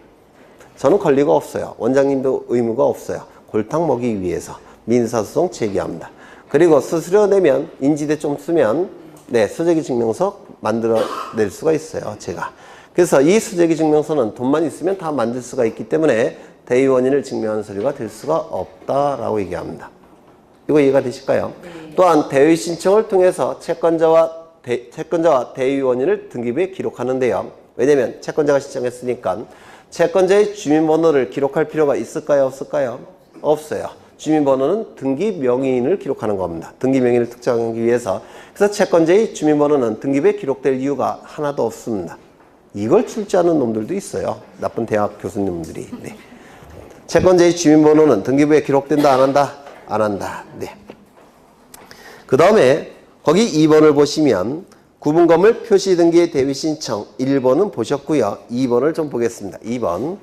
저는 권리가 없어요. 원장님도 의무가 없어요. 골탕 먹이기 위해서 민사소송 제기합니다. 그리고 수수료 내면 인지대 좀 쓰면 수재기 증명서 만들어낼 수가 있어요. 제가. 그래서 이 수재기 증명서는 돈만 있으면 다 만들 수가 있기 때문에 대위 원인을 증명하는 서류가 될 수가 없다라고 얘기합니다. 이거 이해가 되실까요? 또한 대위 신청을 통해서 채권자와 대위 원인을 등기부에 기록하는데요. 왜냐하면 채권자가 신청했으니까 채권자의 주민번호를 기록할 필요가 있을까요? 없을까요? 없어요. 주민번호는 등기 명의인을 기록하는 겁니다. 등기 명의인을 특정하기 위해서. 그래서 채권자의 주민번호는 등기부에 기록될 이유가 하나도 없습니다. 이걸 출제하는 놈들도 있어요. 나쁜 대학 교수님들이. 네. 채권자의 주민번호는 등기부에 기록된다, 안 한다? 안 한다. 네. 그 다음에 거기 2번을 보시면 구분건물 표시등기의 대위 신청 1번은 보셨고요. 2번을 좀 보겠습니다. 2번.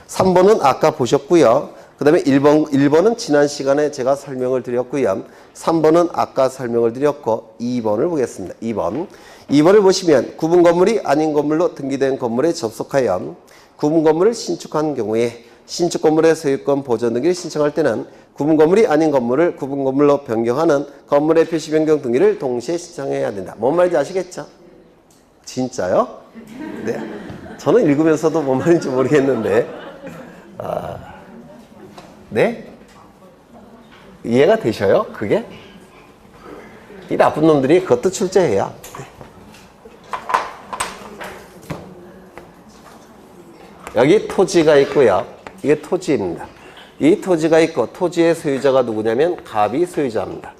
3번은 아까 보셨고요. 그 다음에 1번은 지난 시간에 제가 설명을 드렸고요. 3번은 아까 설명을 드렸고 2번을 보겠습니다. 2번을 보시면 구분건물이 아닌 건물로 등기된 건물에 접속하여 구분건물을 신축한 경우에 신축건물의 소유권 보존 등기를 신청할 때는 구분건물이 아닌 건물을 구분건물로 변경하는 건물의 표시 변경 등기를 동시에 신청해야 된다. 뭔 말인지 아시겠죠? 진짜요? 네. 저는 읽으면서도 뭔 말인지 모르겠는데. 네? 이해가 되셔요? 그게? 이 나쁜 놈들이 그것도 출제해요. 여기 토지가 있고요. 이게 토지입니다. 이 토지가 있고 토지의 소유자가 누구냐면 갑이 소유자입니다.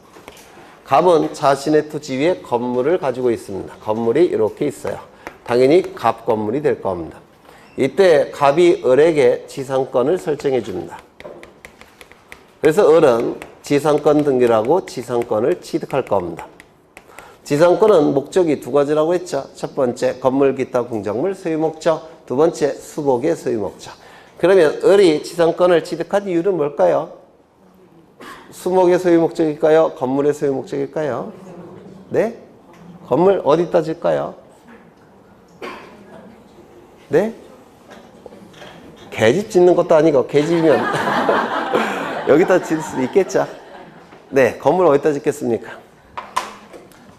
갑은 자신의 토지 위에 건물을 가지고 있습니다. 건물이 이렇게 있어요. 당연히 갑 건물이 될 겁니다. 이때 갑이 을에게 지상권을 설정해 줍니다. 그래서 을은 지상권 등기라고 지상권을 취득할 겁니다. 지상권은 목적이 두 가지라고 했죠. 첫 번째, 건물 기타 공작물 소유 목적. 두 번째, 수복의 소유 목적. 그러면 을이 지상권을 취득한 이유는 뭘까요? 수목의 소유 목적일까요? 건물의 소유 목적일까요? 네? 건물 어디다 질까요? 네? 개집 짓는 것도 아니고 개집이면 여기다 질 수도 있겠죠. 네, 건물 어디다 짓겠습니까?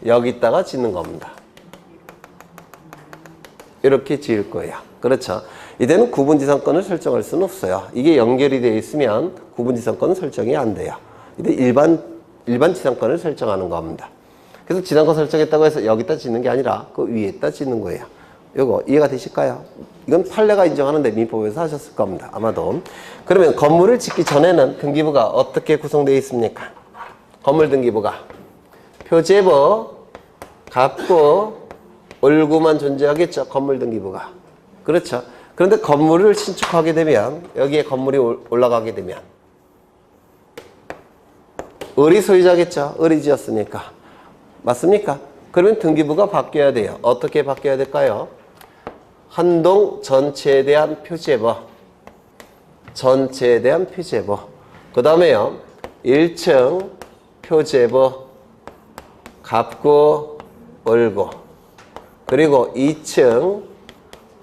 여기다가 짓는 겁니다. 이렇게 지을 거예요. 그렇죠. 이제는 구분지상권을 설정할 수는 없어요. 이게 연결이 되어 있으면 구분지상권은 설정이 안 돼요. 이제 일반 지상권을 설정하는 겁니다. 그래서 지상권 설정했다고 해서 여기다 짓는 게 아니라 그 위에다 짓는 거예요. 요거 이해가 되실까요? 이건 판례가 인정하는데 민법에서 하셨을 겁니다. 아마도. 그러면 건물을 짓기 전에는 등기부가 어떻게 구성되어 있습니까? 건물 등기부가 표제부, 갑구, 을구만 존재하겠죠. 건물 등기부가. 그렇죠. 그런데 건물을 신축하게 되면 여기에 건물이 올라가게 되면 을이 소유자겠죠. 을이 지었으니까. 맞습니까? 그러면 등기부가 바뀌어야 돼요. 어떻게 바뀌어야 될까요? 한 동 전체에 대한 표제부. 전체에 대한 표제부. 그 다음에요. 1층 표제부, 갑구, 을구. 그리고 2층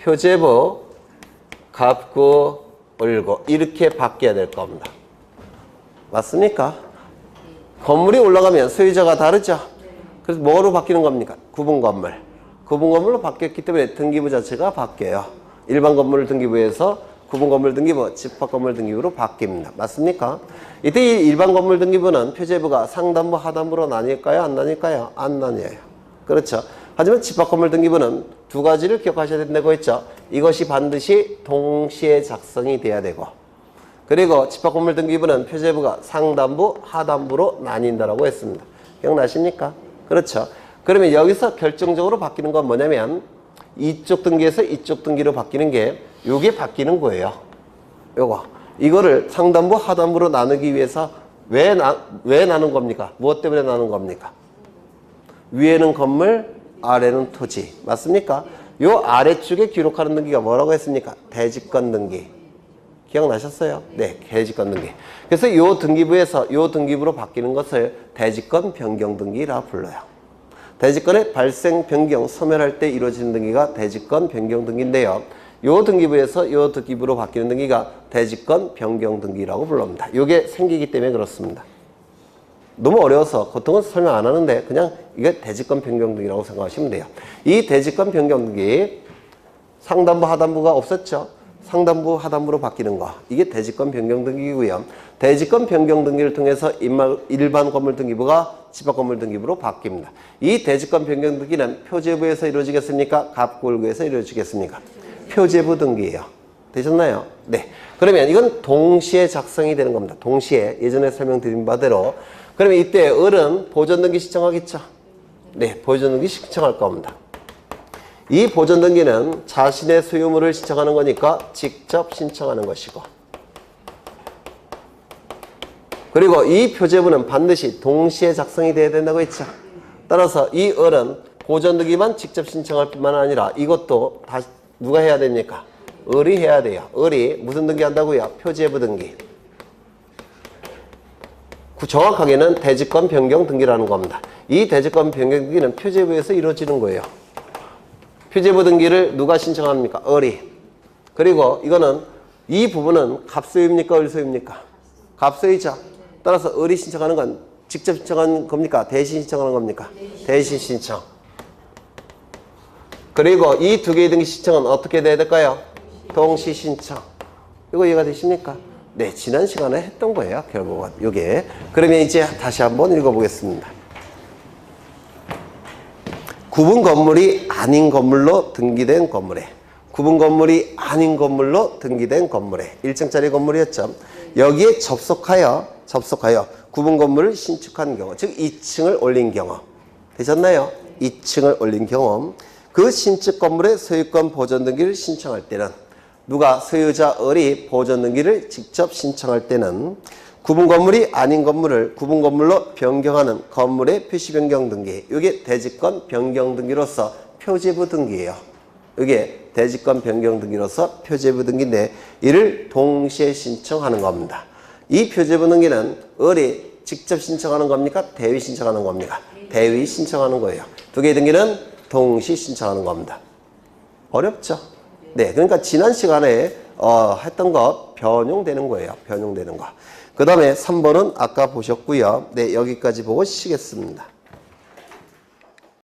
표제부, 갑구, 을구. 이렇게 바뀌어야 될 겁니다. 맞습니까? 건물이 올라가면 소유자가 다르죠? 그래서 뭐로 바뀌는 겁니까? 구분 건물. 구분 건물로 바뀌었기 때문에 등기부 자체가 바뀌어요. 일반 건물 등기부에서 구분 건물 등기부, 집합 건물 등기부로 바뀝니다. 맞습니까? 이때 이 일반 건물 등기부는 표제부가 상단부, 하단부로 나뉠까요? 안 나뉠까요? 안 나뉘어요. 그렇죠. 하지만 집합 건물 등기부는 두 가지를 기억하셔야 된다고 했죠. 이것이 반드시 동시에 작성이 돼야 되고, 그리고 집합 건물 등기부는 표제부가 상단부, 하단부로 나뉜다라고 했습니다. 기억나십니까? 그렇죠. 그러면 여기서 결정적으로 바뀌는 건 뭐냐면 이쪽 등기에서 이쪽 등기로 바뀌는 게 요게 바뀌는 거예요. 요거. 이거를 상단부, 하단부로 나누기 위해서 왜 나눈 겁니까? 무엇 때문에 나눈 겁니까? 위에는 건물, 아래는 토지. 맞습니까? 요 아래쪽에 기록하는 등기가 뭐라고 했습니까? 대지권 등기. 기억나셨어요? 네, 대지권 등기. 그래서 요 등기부에서 요 등기부로 바뀌는 것을 대지권 변경 등기라 불러요. 대지권의 발생, 변경, 소멸할 때 이루어지는 등기가 대지권 변경 등기인데요. 요 등기부에서 요 등기부로 바뀌는 등기가 대지권 변경 등기라고 불립니다. 요게 생기기 때문에 그렇습니다. 너무 어려워서 보통은 설명 안 하는데 그냥 이게 대지권 변경 등기라고 생각하시면 돼요. 이 대지권 변경 등기 상단부, 하단부가 없었죠. 상단부, 하단부로 바뀌는 거. 이게 대지권 변경 등기고요. 대지권 변경 등기를 통해서 일반 건물 등기부가 집합 건물 등기부로 바뀝니다. 이 대지권 변경 등기는 표제부에서 이루어지겠습니까? 갑구을구에서 이루어지겠습니까? 표제부 등기예요. 되셨나요? 네. 그러면 이건 동시에 작성이 되는 겁니다. 동시에 예전에 설명드린 바대로. 그러면 이때 을은 보존 등기 신청하겠죠? 네, 보존 등기 신청할 겁니다. 이 보존 등기는 자신의 소유물을 신청하는 거니까 직접 신청하는 것이고, 그리고 이 표제부는 반드시 동시에 작성이 돼야 된다고 했죠. 따라서 이 을은 보존 등기만 직접 신청할 뿐만 아니라 이것도 다 누가 해야 됩니까? 을이 해야 돼요. 을이 무슨 등기 한다고요? 표제부 등기. 정확하게는 대지권 변경 등기라는 겁니다. 이 대지권 변경 등기는 표제부에서 이루어지는 거예요. 표제부 등기를 누가 신청합니까? 을이. 그리고 이거는 이 부분은 갑소유입니까? 을소유입니까? 갑소유죠. 따라서 을이 신청하는 건 직접 신청하는 겁니까? 대신 신청하는 겁니까? 대신 신청. 그리고 이 두 개의 등기 신청은 어떻게 돼야 될까요? 동시 신청. 이거 이해가 되십니까? 네, 지난 시간에 했던 거예요. 결국은 이게. 그러면 이제 다시 한번 읽어보겠습니다. 구분 건물이 아닌 건물로 등기된 건물에, 구분 건물이 아닌 건물로 등기된 건물에, 1층짜리 건물이었죠. 여기에 접속하여 구분 건물을 신축한 경우, 즉 2층을 올린 경우. 되셨나요? 2층을 올린 경우, 그 신축 건물의 소유권 보존 등기를 신청할 때는, 누가 소유자 을이 보존 등기를 직접 신청할 때는 구분 건물이 아닌 건물을 구분 건물로 변경하는 건물의 표시 변경 등기, 이게 대지권 변경 등기로서 표제부 등기예요. 이게 대지권 변경 등기로서 표제부 등기인데, 이를 동시에 신청하는 겁니다. 이 표제부 등기는 을이 직접 신청하는 겁니까? 대위 신청하는 겁니까? 대위 신청하는 거예요. 두 개의 등기는 동시 신청하는 겁니다. 어렵죠? 네, 그러니까 지난 시간에 했던 거 변용되는 거예요. 변용되는 거. 그 다음에 3번은 아까 보셨고요. 네, 여기까지 보고 쉬겠습니다.